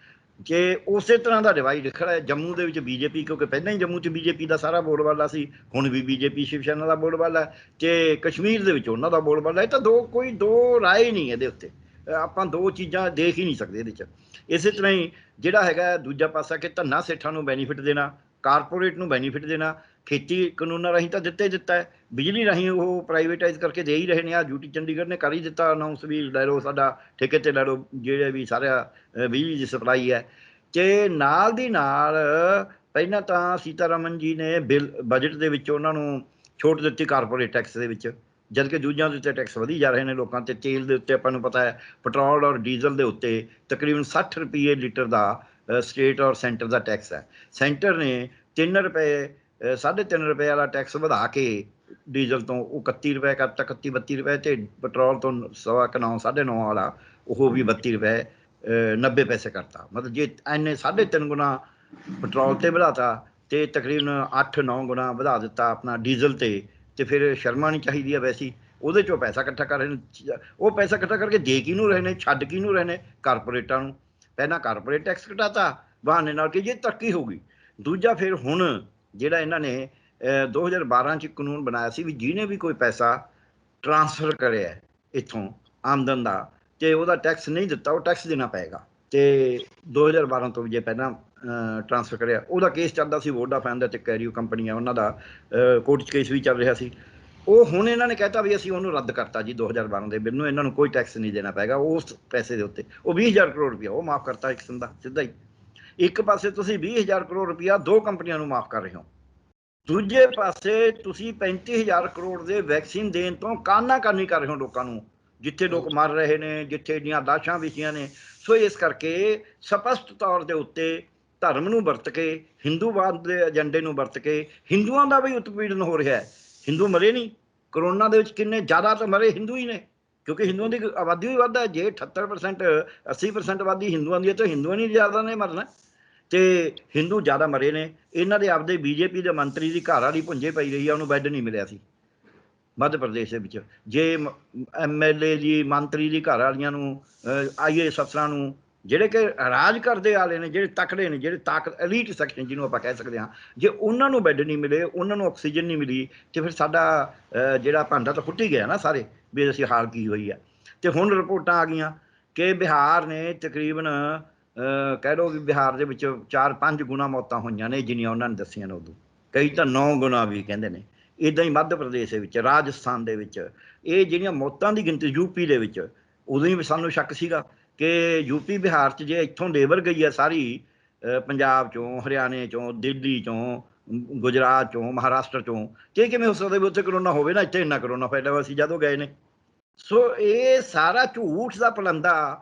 ਕਿ ਉਸੇ ਤਰ੍ਹਾਂ ਦਾ ਡਿਵਾਈਡ ਖੜਾ ਹੈ ਜੰਮੂ ਦੇ ਵਿੱਚ BJP, ਕਿਉਂਕਿ ਪਹਿਲਾਂ ਹੀ ਜੰਮੂ 'ਚ BJP ਦਾ ਸਾਰਾ ਬੋਲਬਾਲਾ ਸੀ, ਹੁਣ ਵੀ BJP ਸ਼ਿਵ ਸੈਨਾ ਦਾ ਬੋਲਬਾਲਾ, ਤੇ ਕਸ਼ਮੀਰ ਦੇ ਵਿੱਚ ਉਹਨਾਂ ਦਾ ਬੋਲਬਾਲਾ। ਇਹ ਤਾਂ ਕੋਈ ਦੋ ਰਾਏ ਨਹੀਂ ਇਹਦੇ ਉੱਤੇ, ਆਪਾਂ ਦੋ ਚੀਜ਼ਾਂ ਦੇਖ ਹੀ ਨਹੀਂ ਸਕਦੇ ਇਹਦੇ 'ਚ। ਇਸੇ ਤਰ੍ਹਾਂ ਹੀ ਜਿਹੜਾ ਹੈਗਾ ਦੂਜਾ ਪਾਸਾ ਕਿ ਧੰਨਾ ਸੇਠਾਂ ਨੂੰ ਬੈਨੀਫਿਟ ਦੇਣਾ, ਕਾਰਪੋਰੇਟ ਨੂੰ ਬੈਨੀਫਿਟ ਦੇਣਾ। ਖੇਤੀ ਕਾਨੂੰਨਾਂ ਰਾਹੀਂ ਤਾਂ ਦਿੱਤਾ ਹੈ, ਬਿਜਲੀ ਰਾਹੀਂ ਉਹ ਪ੍ਰਾਈਵੇਟਾਈਜ਼ ਕਰਕੇ ਦੇ ਹੀ ਰਹੇ ਨੇ। ਆ ਯੂਟੀ ਚੰਡੀਗੜ੍ਹ ਨੇ ਕਰ ਹੀ ਦਿੱਤਾ ਅਨਾਊਂਸ ਵੀ ਲੈ ਲਓ, ਸਾਡਾ ਠੇਕੇ 'ਤੇ ਲੈ ਲਓ ਜਿਹੜੇ ਵੀ ਸਾਰਾ ਬਿਜਲੀ ਦੀ ਸਪਲਾਈ ਹੈ। ਅਤੇ ਨਾਲ ਦੀ ਨਾਲ ਪਹਿਲਾਂ ਤਾਂ ਸੀਤਾਰਮਨ ਜੀ ਨੇ ਬਜਟ ਦੇ ਵਿੱਚ ਉਹਨਾਂ ਨੂੰ ਛੋਟ ਦਿੱਤੀ ਕਾਰਪੋਰੇਟ ਟੈਕਸ ਦੇ ਵਿੱਚ, ਜਦ ਕਿ ਦੂਜਿਆਂ ਦੇ ਉੱਤੇ ਟੈਕਸ ਵਧੀ ਜਾ ਰਹੇ ਨੇ ਲੋਕਾਂ 'ਤੇ। ਤੇਲ ਦੇ ਉੱਤੇ ਆਪਾਂ ਨੂੰ ਪਤਾ ਹੈ, ਪੈਟਰੋਲ ਔਰ ਡੀਜ਼ਲ ਦੇ ਉੱਤੇ ਤਕਰੀਬਨ 60 ਰੁਪਏ ਲੀਟਰ ਦਾ ਸਟੇਟ ਔਰ ਸੈਂਟਰ ਦਾ ਟੈਕਸ ਹੈ। ਸੈਂਟਰ ਨੇ 3 ਰੁਪਏ 3.5 ਰੁਪਏ ਵਾਲਾ ਟੈਕਸ ਵਧਾ ਕੇ ਡੀਜ਼ਲ ਤੋਂ ਉਹ 31 ਰੁਪਏ ਕਰਤਾ, 31-32 ਰੁਪਏ, ਅਤੇ ਪੈਟਰੋਲ ਤੋਂ 9.5 ਵਾਲਾ ਉਹ ਵੀ 32 ਰੁਪਏ 90 ਪੈਸੇ ਕਰਤਾ। ਮਤਲਬ ਜੇ ਇੰਨੇ 3.5 ਗੁਣਾ ਪੈਟਰੋਲ 'ਤੇ ਵਧਾਤਾ ਅਤੇ ਤਕਰੀਬਨ 8-9 ਗੁਣਾ ਵਧਾ ਦਿੱਤਾ ਆਪਣਾ ਡੀਜ਼ਲ 'ਤੇ ਫਿਰ ਸ਼ਰਮਾ ਨਹੀਂ ਚਾਹੀਦੀ ਹੈ ਵੈਸੇ। ਉਹਦੇ 'ਚੋਂ ਪੈਸਾ ਇਕੱਠਾ ਕਰ ਰਹੇ ਨੇ। ਉਹ ਪੈਸਾ ਇਕੱਠਾ ਕਰਕੇ ਦੇ ਕਿਹਨੂੰ ਰਹੇ ਨੇ, ਛੱਡ ਕਿਹਨੂੰ ਰਹੇ ਨੇ? ਕਾਰਪੋਰੇਟਾਂ ਨੂੰ। ਪਹਿਲਾਂ ਕਾਰਪੋਰੇਟ ਟੈਕਸ ਘਟਾਤਾ ਬਹਾਨੇ ਨਾਲ ਕਿ ਜੇ ਤਰੱਕੀ ਹੋ ਗਈ। ਦੂਜਾ ਫਿਰ ਹੁਣ ਜਿਹੜਾ ਇਹਨਾਂ ਨੇ 2012 'ਚ ਕਾਨੂੰਨ ਬਣਾਇਆ ਸੀ ਵੀ ਜਿਹਨੇ ਵੀ ਕੋਈ ਪੈਸਾ ਟਰਾਂਸਫਰ ਕਰਿਆ ਇੱਥੋਂ ਆਮਦਨ ਦਾ ਅਤੇ ਉਹਦਾ ਟੈਕਸ ਨਹੀਂ ਦਿੱਤਾ, ਉਹ ਟੈਕਸ ਦੇਣਾ ਪਏਗਾ। ਅਤੇ 2012 ਤੋਂ ਜੇ ਪਹਿਲਾਂ ਟਰਾਂਸਫਰ ਕਰਿਆ, ਉਹਦਾ ਕੇਸ ਚੱਲਦਾ ਸੀ ਵੋਡਾਫੋਨ ਦਾ, ਅਤੇ ਕੈਰੀਓ ਕੰਪਨੀ ਆ ਉਹਨਾਂ ਦਾ ਕੋਰਟ 'ਚ ਕੇਸ ਵੀ ਚੱਲ ਰਿਹਾ ਸੀ। ਉਹ ਹੁਣ ਇਹਨਾਂ ਨੇ ਕਹਿਤਾ ਵੀ ਅਸੀਂ ਉਹਨੂੰ ਰੱਦ ਕਰਤਾ ਜੀ 2012 ਦੇ ਬਿੱਲ ਨੂੰ, ਇਹਨਾਂ ਨੂੰ ਕੋਈ ਟੈਕਸ ਨਹੀਂ ਦੇਣਾ ਪਏਗਾ ਉਸ ਪੈਸੇ ਦੇ ਉੱਤੇ। ਉਹ 20,000 ਕਰੋੜ ਰੁਪਇਆ ਉਹ ਮਾਫ ਕਰਤਾ ਇੱਕ ਸਿੱਧਾ ਹੀ। ਇੱਕ ਪਾਸੇ ਤੁਸੀਂ 20,000 ਕਰੋੜ ਰੁਪਇਆ 2 ਕੰਪਨੀਆਂ ਨੂੰ ਮਾਫ ਕਰ ਰਹੇ ਹੋ, ਦੂਜੇ ਪਾਸੇ ਤੁਸੀਂ 35,000 ਕਰੋੜ ਦੇ ਵੈਕਸੀਨ ਦੇਣ ਤੋਂ ਕਾਨਾ-ਕਾਨੀ ਕਰ ਰਹੇ ਹੋ ਲੋਕਾਂ ਨੂੰ, ਜਿੱਥੇ ਲੋਕ ਮਰ ਰਹੇ ਨੇ, ਜਿੱਥੇ ਦੀਆਂ ਲਾਸ਼ਾਂ ਵਿਛੀਆਂ ਨੇ। ਸੋ ਇਸ ਕਰਕੇ ਸਪਸ਼ਟ ਤੌਰ ਦੇ ਉੱਤੇ ਧਰਮ ਨੂੰ ਵਰਤ ਕੇ, ਹਿੰਦੂਵਾਦ ਦੇ ਏਜੰਡੇ ਨੂੰ ਵਰਤ ਕੇ ਹਿੰਦੂਆਂ ਦਾ ਵੀ ਉਤਪੀੜਨ ਹੋ ਰਿਹਾ ਹੈ। ਹਿੰਦੂ ਮਰੇ ਨਹੀਂ ਕਰੋਨਾ ਦੇ ਵਿੱਚ, ਕਿੰਨੇ ਜ਼ਿਆਦਾ ਤਾਂ ਮਰੇ ਹਿੰਦੂ ਹੀ ਨੇ, ਕਿਉਂਕਿ ਹਿੰਦੂਆਂ ਦੀ ਆਬਾਦੀ ਵੀ ਵੱਧ ਹੈ। ਜੇ 78% 80% ਆਬਾਦੀ ਹਿੰਦੂਆਂ ਦੀ ਹੈ ਤਾਂ ਹਿੰਦੂਆਂ ਨਹੀਂ ਜ਼ਿਆਦਾ ਨੇ ਮਰਨਾ, ਅਤੇ ਹਿੰਦੂ ਜ਼ਿਆਦਾ ਮਰੇ ਨੇ। ਇਹਨਾਂ ਦੇ ਆਪਦੇ BJP ਦੇ ਮੰਤਰੀ ਦੀ ਘਰ ਵਾਲੀ ਭੁੰਜੇ ਪਈ ਰਹੀ ਆ, ਉਹਨੂੰ ਬੈੱਡ ਨਹੀਂ ਮਿਲਿਆ ਸੀ ਮੱਧ ਪ੍ਰਦੇਸ਼ ਦੇ ਵਿੱਚ। ਜੇ MLA ਦੀ, ਮੰਤਰੀ ਦੀ ਘਰ ਵਾਲੀਆਂ ਨੂੰ, IAS ਅਫਸਰਾਂ ਨੂੰ, ਜਿਹੜੇ ਕਿ ਰਾਜ ਕਰਦੇ ਵਾਲੇ ਨੇ, ਜਿਹੜੇ ਤਕੜੇ ਨੇ, ਜਿਹੜੇ ਤਾਕਤ ਐਲੀਟ ਸੈਕਸ਼ਨ ਜਿਹਨੂੰ ਆਪਾਂ ਕਹਿ ਸਕਦੇ ਹਾਂ, ਜੇ ਉਹਨਾਂ ਨੂੰ ਬੈੱਡ ਨਹੀਂ ਮਿਲੇ, ਉਹਨਾਂ ਨੂੰ ਆਕਸੀਜਨ ਨਹੀਂ ਮਿਲੀ, ਅਤੇ ਫਿਰ ਸਾਡਾ ਜਿਹੜਾ ਭਾਂਡਾ ਤਾਂ ਫੁੱਟ ਹੀ ਗਿਆ ਨਾ ਸਾਰੇ, ਵੀ ਅਸੀਂ ਹਾਲ ਕੀ ਹੋਈ ਆ। ਅਤੇ ਹੁਣ ਰਿਪੋਰਟਾਂ ਆ ਗਈਆਂ ਕਿ ਬਿਹਾਰ ਨੇ ਤਕਰੀਬਨ ਕਹਿ ਲਓ ਵੀ ਬਿਹਾਰ ਦੇ ਵਿੱਚ 4-5 ਗੁਣਾ ਮੌਤਾਂ ਹੋਈਆਂ ਨੇ ਜਿੰਨੀਆਂ ਉਹਨਾਂ ਨੇ ਦੱਸੀਆਂ ਨੇ ਉਦੋਂ, ਕਈ ਤਾਂ 9 ਗੁਣਾ ਵੀ ਕਹਿੰਦੇ ਨੇ। ਇੱਦਾਂ ਹੀ ਮੱਧ ਪ੍ਰਦੇਸ਼ ਦੇ ਵਿੱਚ, ਰਾਜਸਥਾਨ ਦੇ ਵਿੱਚ ਇਹ ਜਿਹੜੀਆਂ ਮੌਤਾਂ ਦੀ ਗਿਣਤੀ, UP ਦੇ ਵਿੱਚ ਉਦੋਂ ਹੀ ਸਾਨੂੰ ਸ਼ੱਕ ਸੀਗਾ ਕਿ UP ਬਿਹਾਰ 'ਚ ਜੇ ਇੱਥੋਂ ਲੇਬਰ ਗਈ ਹੈ ਸਾਰੀ ਪੰਜਾਬ 'ਚੋਂ, ਹਰਿਆਣੇ 'ਚੋਂ, ਦਿੱਲੀ 'ਚੋਂ, ਗੁਜਰਾਤ 'ਚੋਂ, ਮਹਾਰਾਸ਼ਟਰ 'ਚੋਂ, ਕਿ ਕਿਵੇਂ ਹੋ ਸਕਦਾ ਵੀ ਉੱਥੇ ਕਰੋਨਾ ਹੋਵੇ ਨਾ, ਇੱਥੇ ਇੰਨਾ ਕਰੋਨਾ ਫੈਲਿਆ ਹੋਇਆ ਸੀ ਜਦੋਂ ਗਏ ਨੇ। ਸੋ ਇਹ ਸਾਰਾ ਝੂਠ ਦਾ ਪਲੰਦਾ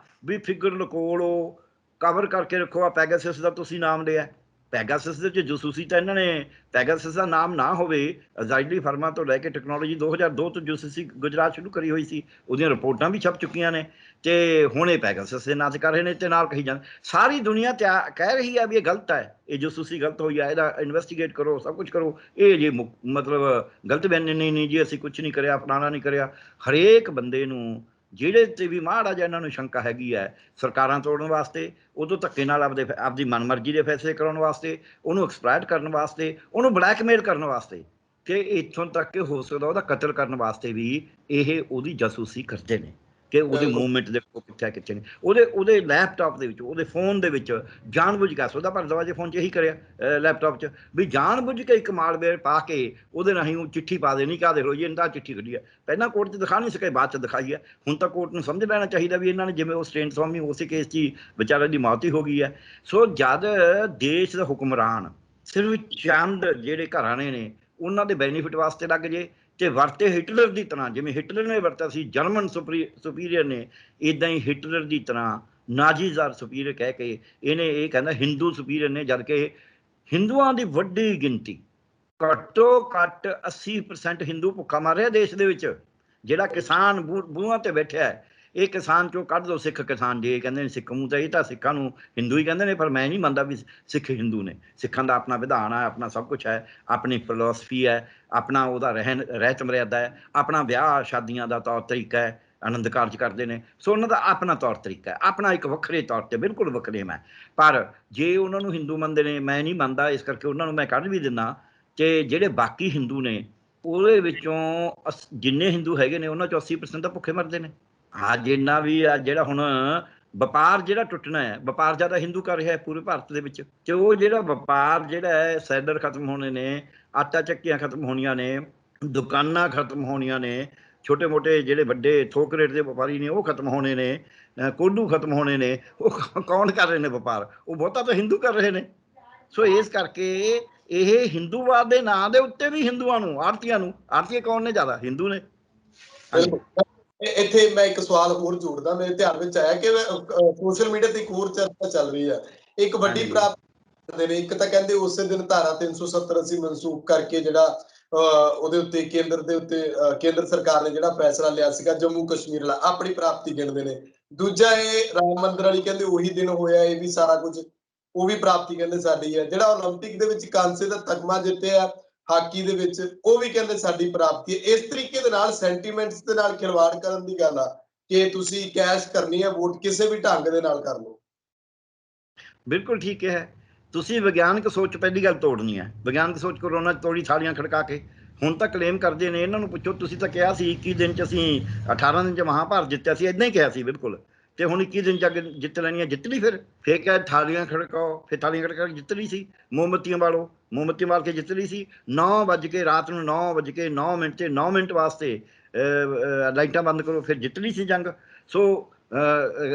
ਵੀ ਫਿਗਰ ਲਕੋ ਲਓ, ਕਵਰ ਕਰਕੇ ਰੱਖੋ। ਆ ਪੈਗਾਸਸ ਦਾ ਤੁਸੀਂ ਨਾਮ ਲਿਆ, ਪੈਗਾਸਸ ਦੇ ਵਿੱਚ ਜਸੂਸੀ ਤਾਂ ਇਹਨਾਂ ਨੇ, ਪੈਗਾਸਸ ਦਾ ਨਾਮ ਨਾ ਹੋਵੇ, ਅਜ਼ਾਈਲੀ ਫਰਮਾਂ ਤੋਂ ਲੈ ਕੇ ਟੈਕਨੋਲੋਜੀ 2002 ਤੋਂ ਜਸੂਸੀ ਗੁਜਰਾਤ ਸ਼ੁਰੂ ਕਰੀ ਹੋਈ ਸੀ, ਉਹਦੀਆਂ ਰਿਪੋਰਟਾਂ ਵੀ ਛਪ ਚੁੱਕੀਆਂ ਨੇ, ਅਤੇ ਹੁਣ ਇਹ ਪੈਗਾਸਸ ਦੇ ਨਾਂ 'ਤੇ ਕਰ ਰਹੇ ਨੇ, ਅਤੇ ਨਾਲ ਕਹੀ ਜਾਂਦੇ ਸਾਰੀ ਦੁਨੀਆ ਕਹਿ ਰਹੀ ਹੈ ਵੀ ਇਹ ਗਲਤ ਹੈ, ਇਹ ਜਸੂਸੀ ਗਲਤ ਹੋਈ ਹੈ, ਇਹਦਾ ਇਨਵੈਸਟੀਗੇਟ ਕਰੋ, ਸਭ ਕੁਝ ਕਰੋ। ਇਹ ਜੇ ਮਤਲਬ ਗਲਤ ਬਿਆਨ ਨਹੀਂ ਜੀ ਅਸੀਂ ਕੁਛ ਨਹੀਂ ਕਰਿਆ, ਫਲਾਣਾ ਨਹੀਂ ਕਰਿਆ। ਹਰੇਕ ਬੰਦੇ ਨੂੰ ਜਿਹੜੇ 'ਤੇ ਵੀ ਮਾੜਾ ਜਿਹਾ ਇਹਨਾਂ ਨੂੰ ਸ਼ੰਕਾ ਹੈਗੀ ਹੈ, ਸਰਕਾਰਾਂ ਤੋੜਨ ਵਾਸਤੇ, ਉਦੋਂ ਧੱਕੇ ਨਾਲ ਆਪਦੀ ਮਨਮਰਜ਼ੀ ਦੇ ਫੈਸਲੇ ਕਰਾਉਣ ਵਾਸਤੇ, ਉਹਨੂੰ ਐਕਸਪਲੋਇਟ ਕਰਨ ਵਾਸਤੇ, ਉਹਨੂੰ ਬਲੈਕਮੇਲ ਕਰਨ ਵਾਸਤੇ, ਕਿ ਇੱਥੋਂ ਤੱਕ ਕਿ ਹੋ ਸਕਦਾ ਉਹਦਾ ਕਤਲ ਕਰਨ ਵਾਸਤੇ ਵੀ ਇਹ ਉਹਦੀ ਜਾਸੂਸੀ ਕਰਦੇ ਨੇ ਕਿ ਉਹਦੇ ਬਿਲਕੁਲ ਮੂਵਮੈਂਟ ਦੇਖੋ ਕਿੱਥੇ ਕਿੱਥੇ ਨੇ, ਉਹਦੇ ਲੈਪਟਾਪ ਦੇ ਵਿੱਚ, ਉਹਦੇ ਫੋਨ ਦੇ ਵਿੱਚ ਜਾਣਬੁੱਝ ਕੇ ਸਕਦਾ ਭਰਦਵਾਜ ਫੋਨ 'ਚ ਇਹੀ ਕਰਿਆ ਲੈਪਟਾਪ 'ਚ ਵੀ ਜਾਣਬੁੱਝ ਕੇ ਇੱਕ ਮਾਲਵੇਅਰ ਪਾ ਕੇ ਉਹਦੇ ਰਾਹੀਂ ਉਹ ਚਿੱਠੀ ਪਾ ਦੇਣੀ ਕਿ ਆਹ ਦੇਖ ਲਓ ਜੀ ਇਹਨਾਂ ਚਿੱਠੀ ਕੱਢੀ ਹੈ। ਪਹਿਲਾਂ ਕੋਰਟ 'ਚ ਦਿਖਾ ਨਹੀਂ ਸਕੇ, ਬਾਅਦ 'ਚ ਦਿਖਾਈ ਹੈ। ਹੁਣ ਤਾਂ ਕੋਰਟ ਨੂੰ ਸਮਝ ਲੈਣਾ ਚਾਹੀਦਾ ਵੀ ਇਹਨਾਂ ਨੇ ਜਿਵੇਂ ਉਹ ਸਟੇਨ ਸਵਾਮੀ ਉਸੇ ਕੇਸ 'ਚ ਹੀ ਵਿਚਾਰੇ ਦੀ ਮੌਤ ਹੀ ਹੋ ਗਈ ਹੈ। ਸੋ ਜਦ ਦੇਸ਼ ਦਾ ਹੁਕਮਰਾਨ ਸਿਰਫ ਚੰਦ ਜਿਹੜੇ ਘਰਾਣੇ ਨੇ ਉਹਨਾਂ ਦੇ ਬੈਨੀਫਿਟ ਵਾਸਤੇ ਲੱਗ ਜੇ ਤੇ ਵਰਤੇ ਹਿਟਲਰ ਦੀ ਤਰ੍ਹਾਂ, ਜਿਵੇਂ ਹਿਟਲਰ ਨੇ ਵਰਤਿਆ ਸੀ ਜਰਮਨ ਸੁਪੀਰੀਅਰ ਨੇ, ਇਦਾਂ ਹੀ ਹਿਟਲਰ ਦੀ ਤਰ੍ਹਾਂ ਨਾਜ਼ੀਜ਼ਾਰ ਸੁਪੀਰੀਅਰ ਕਹਿ ਕੇ ਇਹਨੇ ਇਹ ਕਹਿੰਦਾ ਹਿੰਦੂ ਸੁਪੀਰੀਅਰ ਨੇ, ਜਦ ਕਿ ਹਿੰਦੂਆਂ ਦੀ ਵੱਡੀ ਗਿਣਤੀ ਘੱਟੋ ਘੱਟ 80% ਹਿੰਦੂ ਭੁੱਖਾ ਮਰ ਰਿਹਾ ਦੇਸ਼ ਦੇ ਵਿੱਚ। ਜਿਹੜਾ ਕਿਸਾਨ ਬੂਹਾਂ ਤੇ ਬੈਠਿਆ ਹੈ, ਇਹ ਕਿਸਾਨ ਚੋਂ ਕੱਢ ਦੋ ਸਿੱਖ ਕਿਸਾਨ, ਜੇ ਕਹਿੰਦੇ ਨੇ ਸਿੱਖ ਮੂੰਹ ਤਾਂ ਇਹ ਤਾਂ ਸਿੱਖਾਂ ਨੂੰ ਹਿੰਦੂ ਹੀ ਕਹਿੰਦੇ ਨੇ, ਪਰ ਮੈਂ ਨਹੀਂ ਮੰਨਦਾ ਵੀ ਸਿੱਖ ਹਿੰਦੂ ਨੇ। ਸਿੱਖਾਂ ਦਾ ਆਪਣਾ ਵਿਧਾਨ ਹੈ, ਆਪਣਾ ਸਭ ਕੁਛ ਹੈ, ਆਪਣੀ ਫਿਲਾਸਫੀ ਹੈ, ਆਪਣਾ ਉਹਦਾ ਰਹਿਤ ਮਰਿਆਦਾ ਹੈ, ਆਪਣਾ ਵਿਆਹ ਸ਼ਾਦੀਆਂ ਦਾ ਤੌਰ ਤਰੀਕਾ ਹੈ, ਆਨੰਦ ਕਾਰਜ ਕਰਦੇ ਨੇ। ਸੋ ਉਹਨਾਂ ਦਾ ਆਪਣਾ ਤੌਰ ਤਰੀਕਾ ਹੈ, ਆਪਣਾ ਇੱਕ ਵੱਖਰੇ ਤੌਰ ਤੇ ਬਿਲਕੁਲ ਵੱਖਰੇ ਮੈਂ। ਪਰ ਜੇ ਉਹਨਾਂ ਨੂੰ ਹਿੰਦੂ ਮੰਨਦੇ ਨੇ, ਮੈਂ ਨਹੀਂ ਮੰਨਦਾ, ਇਸ ਕਰਕੇ ਉਹਨਾਂ ਨੂੰ ਮੈਂ ਕੱਢ ਵੀ ਦਿੰਦਾ ਕਿ ਜਿਹੜੇ ਬਾਕੀ ਹਿੰਦੂ ਨੇ ਉਹਦੇ ਵਿੱਚੋਂ ਜਿੰਨੇ ਹਿੰਦੂ ਹੈਗੇ ਨੇ ਉਹਨਾਂ 'ਚੋਂ 80% ਤਾਂ ਭੁੱਖੇ ਮਰਦੇ ਨੇ। ਹਾਂ ਜਿੰਨਾ ਵੀ ਆ ਜਿਹੜਾ ਹੁਣ ਵਪਾਰ ਜਿਹੜਾ ਟੁੱਟਣਾ ਹੈ, ਵਪਾਰ ਜ਼ਿਆਦਾ ਹਿੰਦੂ ਕਰ ਰਿਹਾ ਹੈ ਪੂਰੇ ਭਾਰਤ ਦੇ ਵਿੱਚ, ਤੇ ਉਹ ਜਿਹੜਾ ਵਪਾਰ ਜਿਹੜਾ ਹੈ, ਸੈਲਰ ਖਤਮ ਹੋਣੇ ਨੇ, ਆਟਾ ਚੱਕੀਆਂ ਖਤਮ ਹੋਣੀਆਂ ਨੇ, ਦੁਕਾਨਾਂ ਖਤਮ ਹੋਣੀਆਂ ਨੇ, ਛੋਟੇ ਮੋਟੇ ਜਿਹੜੇ ਵੱਡੇ ਥੋਕ ਰੇਟ ਦੇ ਵਪਾਰੀ ਨੇ ਉਹ ਖਤਮ ਹੋਣੇ ਨੇ, ਕੋਲੂ ਖਤਮ ਹੋਣੇ ਨੇ। ਉਹ ਕੌਣ ਕਰ ਰਹੇ ਨੇ ਵਪਾਰ? ਉਹ ਬਹੁਤਾ ਤਾਂ ਹਿੰਦੂ ਕਰ ਰਹੇ ਨੇ। ਸੋ ਇਸ ਕਰਕੇ ਇਹ ਹਿੰਦੂਵਾਦ ਦੇ ਨਾਂ ਦੇ ਉੱਤੇ ਵੀ ਹਿੰਦੂਆਂ ਨੂੰ, ਆੜਤੀਆਂ ਨੂੰ, ਆੜਤੀਏ ਕੌਣ ਨੇ ਜ਼ਿਆਦਾ? ਹਿੰਦੂ ਨੇ। ਇੱਥੇ ਮੈਂ ਇੱਕ ਸਵਾਲ ਹੋਰ ਜੋੜਦਾ, ਮੇਰੇ ਧਿਆਨ ਵਿੱਚ ਆਇਆ ਕਿ ਸੋਸ਼ਲ ਮੀਡੀਆ ਤੇ ਇੱਕ ਹੋਰ ਚਰਚਾ ਚੱਲ ਰਹੀ ਹੈ, ਇੱਕ ਵੱਡੀ ਪ੍ਰਾਪਤੀ ਕਰਦੇ ਨੇ। ਇੱਕ ਤਾਂ ਕਹਿੰਦੇ ਉਸੇ ਦਿਨ ਧਾਰਾ 370 ਅਸੀਂ ਮਨਸੂਖ ਕਰਕੇ ਜਿਹੜਾ ਉਹਦੇ ਉੱਤੇ ਕੇਂਦਰ ਸਰਕਾਰ ਨੇ ਜਿਹੜਾ ਫੈਸਲਾ ਲਿਆ ਸੀਗਾ ਜੰਮੂ ਕਸ਼ਮੀਰ ਵਾਲਾ, ਆਪਣੀ ਪ੍ਰਾਪਤੀ ਗਿਣਦੇ ਨੇ। ਦੂਜਾ ਇਹ ਰਾਮ ਮੰਦਿਰ ਵਾਲੀ ਕਹਿੰਦੇ ਉਹੀ ਦਿਨ ਹੋਇਆ, ਇਹ ਵੀ ਸਾਰਾ ਕੁਝ ਉਹ ਵੀ ਪ੍ਰਾਪਤੀ ਕਹਿੰਦੇ ਸਾਡੀ ਹੈ। ਜਿਹੜਾ ਓਲੰਪਿਕ ਦੇ ਵਿੱਚ ਕਾਂਸੇ ਦਾ ਤਗਮਾ ਜਿੱਤਿਆ ਹਾਕੀ ਦੇ ਵਿੱਚ, ਉਹ ਵੀ ਕਹਿੰਦੇ ਸਾਡੀ ਪ੍ਰਾਪਤੀ ਹੈ। ਇਸ ਤਰੀਕੇ ਦੇ ਨਾਲ ਸੈਂਟੀਮੈਂਟਸ ਦੇ ਨਾਲ ਖਿਲਵਾੜ ਕਰਨ ਦੀ ਗੱਲ ਆ ਕਿ ਤੁਸੀਂ ਕੈਸ਼ ਕਰਨੀ ਹੈ, ਵੋਟ ਕਿਸੇ ਵੀ ਢੰਗ ਦੇ ਨਾਲ ਕਰ ਲਓ। ਬਿਲਕੁਲ ਠੀਕ ਹੈ। ਤੁਸੀਂ ਵਿਗਿਆਨਕ ਸੋਚ ਪਹਿਲੀ ਗੱਲ ਤੋੜਨੀ ਹੈ। ਵਿਗਿਆਨਕ ਸੋਚ ਕੋਰੋਨਾ 'ਚ ਤੋੜੀ ਥਾਲੀਆਂ ਖੜਕਾ ਕੇ। ਹੁਣ ਤਾਂ ਕਲੇਮ ਕਰਦੇ ਨੇ, ਇਹਨਾਂ ਨੂੰ ਪੁੱਛੋ, ਤੁਸੀਂ ਤਾਂ ਕਿਹਾ ਸੀ 21 ਦਿਨ 'ਚ ਅਸੀਂ 18 ਦਿਨ 'ਚ ਮਹਾਭਾਰਤ ਜਿੱਤਿਆ ਸੀ, ਇੱਦਾਂ ਹੀ ਕਿਹਾ ਸੀ ਬਿਲਕੁਲ, ਤੇ ਹੁਣ 21 ਦਿਨ 'ਚ ਅੱਗੇ ਜਿੱਤ ਲੈਣੀਆਂ, ਜਿੱਤ ਲਈ। ਫਿਰ ਕਿਹਾ ਥਾਲੀਆਂ ਖੜਕਾਓ, ਫਿਰ ਥਾਲੀਆਂ ਖੜਕਾ ਕੇ ਜਿੱਤ ਲਈ ਸੀ। ਮੋਮਬੱਤੀਆਂ ਬਾਲੋ, ਮੋਮਬੱਤੀਆਂ ਬਾਲ ਕੇ ਜਿੱਤ ਲਈ ਸੀ। 9 ਵਜ ਕੇ ਰਾਤ ਨੂੰ 9 ਵਜ ਕੇ 9 ਮਿੰਟ ਤੇ 9 ਮਿੰਟ ਵਾਸਤੇ ਲਾਈਟਾਂ ਬੰਦ ਕਰੋ, ਫਿਰ ਜਿੱਤ ਲਈ ਸੀ ਜੰਗ। ਸੋ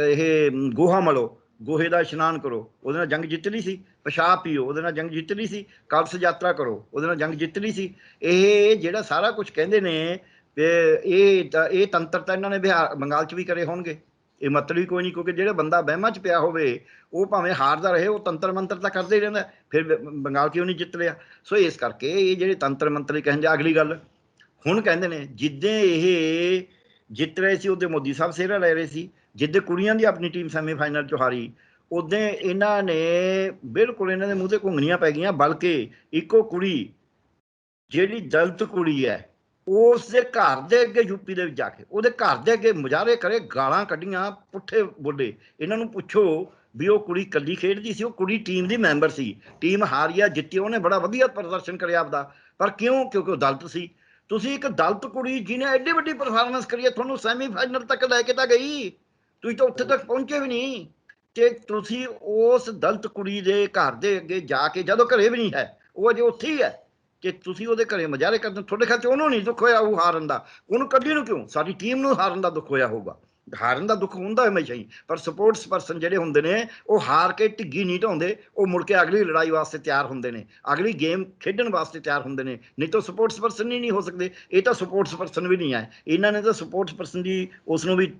ਇਹ ਗੋਹਾ ਮਲੋ, ਗੋਹੇ ਦਾ ਇਸ਼ਨਾਨ ਕਰੋ, ਉਹਦੇ ਨਾਲ ਜੰਗ ਜਿੱਤ ਲਈ ਸੀ। ਪਿਸ਼ਾਬ ਪੀਓ, ਉਹਦੇ ਨਾਲ ਜੰਗ ਜਿੱਤ ਲਈ ਸੀ। ਕਲਸ਼ ਯਾਤਰਾ ਕਰੋ, ਉਹਦੇ ਨਾਲ ਜੰਗ ਜਿੱਤ ਲਈ ਸੀ। ਇਹ ਜਿਹੜਾ ਸਾਰਾ ਕੁਝ ਕਹਿੰਦੇ ਨੇ, ਇਹ ਤੰਤਰ ਤਾਂ ਇਹਨਾਂ ਨੇ ਬੰਗਾਲ 'ਚ ਵੀ ਕਰੇ ਹੋਣਗੇ। ਇਹ ਮਤਲਬ ਹੀ ਕੋਈ ਨਹੀਂ, ਕਿਉਂਕਿ ਜਿਹੜਾ ਬੰਦਾ ਵਹਿਮਾਂ 'ਚ ਪਿਆ ਹੋਵੇ ਉਹ ਭਾਵੇਂ ਹਾਰਦਾ ਰਹੇ, ਉਹ ਤੰਤਰ ਮੰਤਰ ਤਾਂ ਕਰਦੇ ਹੀ ਰਹਿੰਦਾ। ਫਿਰ ਬੰਗਾਲ ਕਿਉਂ ਨਹੀਂ ਜਿੱਤ ਲਿਆ? ਸੋ ਇਸ ਕਰਕੇ ਇਹ ਜਿਹੜੇ ਤੰਤਰ ਮੰਤਰ ਕਹਿੰਦੇ, ਅਗਲੀ ਗੱਲ ਹੁਣ ਕਹਿੰਦੇ ਨੇ ਜਿੱਦੇ ਇਹ ਜਿੱਤ ਰਹੇ ਸੀ ਉਹਦੇ ਮੋਦੀ ਸਾਹਿਬ ਸਿਹਰਾ ਲੈ ਰਹੇ ਸੀ। ਜਿੱਦੇ ਕੁੜੀਆਂ ਦੀ ਆਪਣੀ ਟੀਮ ਸੈਮੀਫਾਈਨਲ 'ਚ ਹਾਰੀ, ਉਦੋਂ ਇਹਨਾਂ ਨੇ ਬਿਲਕੁਲ ਇਹਨਾਂ ਦੇ ਮੂੰਹ ਤੇ ਘੁੰਗਣੀਆਂ ਪੈ ਗਈਆਂ। ਬਲਕਿ ਇੱਕੋ ਕੁੜੀ ਜਿਹੜੀ ਦਲਿਤ ਕੁੜੀ ਹੈ, ਉਸ ਦੇ ਘਰ ਦੇ ਅੱਗੇ ਯੂਪੀ ਦੇ ਵਿੱਚ ਜਾ ਕੇ ਉਹਦੇ ਘਰ ਦੇ ਅੱਗੇ ਮੁਜ਼ਾਹਰੇ ਕਰੇ, ਗਾਲਾਂ ਕੱਢੀਆਂ, ਪੁੱਠੇ ਬੋਲੇ। ਇਹਨਾਂ ਨੂੰ ਪੁੱਛੋ ਵੀ ਉਹ ਕੁੜੀ ਇਕੱਲੀ ਖੇਡਦੀ ਸੀ? ਉਹ ਕੁੜੀ ਟੀਮ ਦੀ ਮੈਂਬਰ ਸੀ। ਟੀਮ ਹਾਰੀ ਆ ਜਿੱਤੀ, ਉਹਨੇ ਬੜਾ ਵਧੀਆ ਪ੍ਰਦਰਸ਼ਨ ਕਰਿਆ ਆਪਦਾ, ਪਰ ਕਿਉਂ? ਕਿਉਂਕਿ ਉਹ ਦਲਿਤ ਸੀ। ਤੁਸੀਂ ਇੱਕ ਦਲਿਤ ਕੁੜੀ ਜਿਹਨੇ ਐਡੀ ਵੱਡੀ ਪਰਫਾਰਮੈਂਸ ਕਰੀ ਹੈ, ਤੁਹਾਨੂੰ ਸੈਮੀਫਾਈਨਲ ਤੱਕ ਲੈ ਕੇ ਤਾਂ ਗਈ, ਤੁਸੀਂ ਤਾਂ ਉੱਥੇ ਤੱਕ ਪਹੁੰਚੇ ਵੀ ਨਹੀਂ। ਤੇ ਤੁਸੀਂ ਉਸ ਦਲਿਤ ਕੁੜੀ ਦੇ ਘਰ ਦੇ ਅੱਗੇ ਜਾ ਕੇ, ਜਦੋਂ ਘਰੇ ਵੀ ਨਹੀਂ ਹੈ, ਉਹ ਅਜੇ ਉੱਥੇ ਹੀ ਹੈ, ਕਿ ਤੁਸੀਂ ਉਹਦੇ ਘਰੇ ਮੁਜ਼ਾਹਰੇ ਕਰਦੇ। ਤੁਹਾਡੇ ਖਿਆਲ 'ਚ ਉਹਨੂੰ ਨਹੀਂ ਦੁੱਖ ਹੋਇਆ ਉਹ ਹਾਰਨ ਦਾ? ਉਹਨੂੰ ਕੱਢੀ ਨੂੰ ਕਿਉਂ? ਸਾਡੀ ਟੀਮ ਨੂੰ ਹਾਰਨ ਦਾ ਦੁੱਖ ਹੋਇਆ ਹੋਊਗਾ। ਹਾਰਨ ਦਾ ਦੁੱਖ ਹੁੰਦਾ ਹਮੇਸ਼ਾ ਹੀ, ਪਰ ਸਪੋਰਟਸ ਪਰਸਨ ਜਿਹੜੇ ਹੁੰਦੇ ਨੇ ਉਹ ਹਾਰ ਕੇ ਢਿੱਗੀ ਨਹੀਂ ਢਾਉਂਦੇ, ਉਹ ਮੁੜ ਕੇ ਅਗਲੀ ਲੜਾਈ ਵਾਸਤੇ ਤਿਆਰ ਹੁੰਦੇ ਨੇ, ਅਗਲੀ ਗੇਮ ਖੇਡਣ ਵਾਸਤੇ ਤਿਆਰ ਹੁੰਦੇ ਨੇ। ਨਹੀਂ ਤਾਂ ਸਪੋਰਟਸ ਪਰਸਨ ਹੀ ਨਹੀਂ ਹੋ ਸਕਦੇ। ਇਹ ਤਾਂ ਸਪੋਰਟਸ ਪਰਸਨ ਵੀ ਨਹੀਂ ਹੈ। ਇਹਨਾਂ ਨੇ ਤਾਂ ਸਪੋਰਟਸ ਪਰਸਨ ਦੀ ਉਸ ਨੂੰ ਵੀ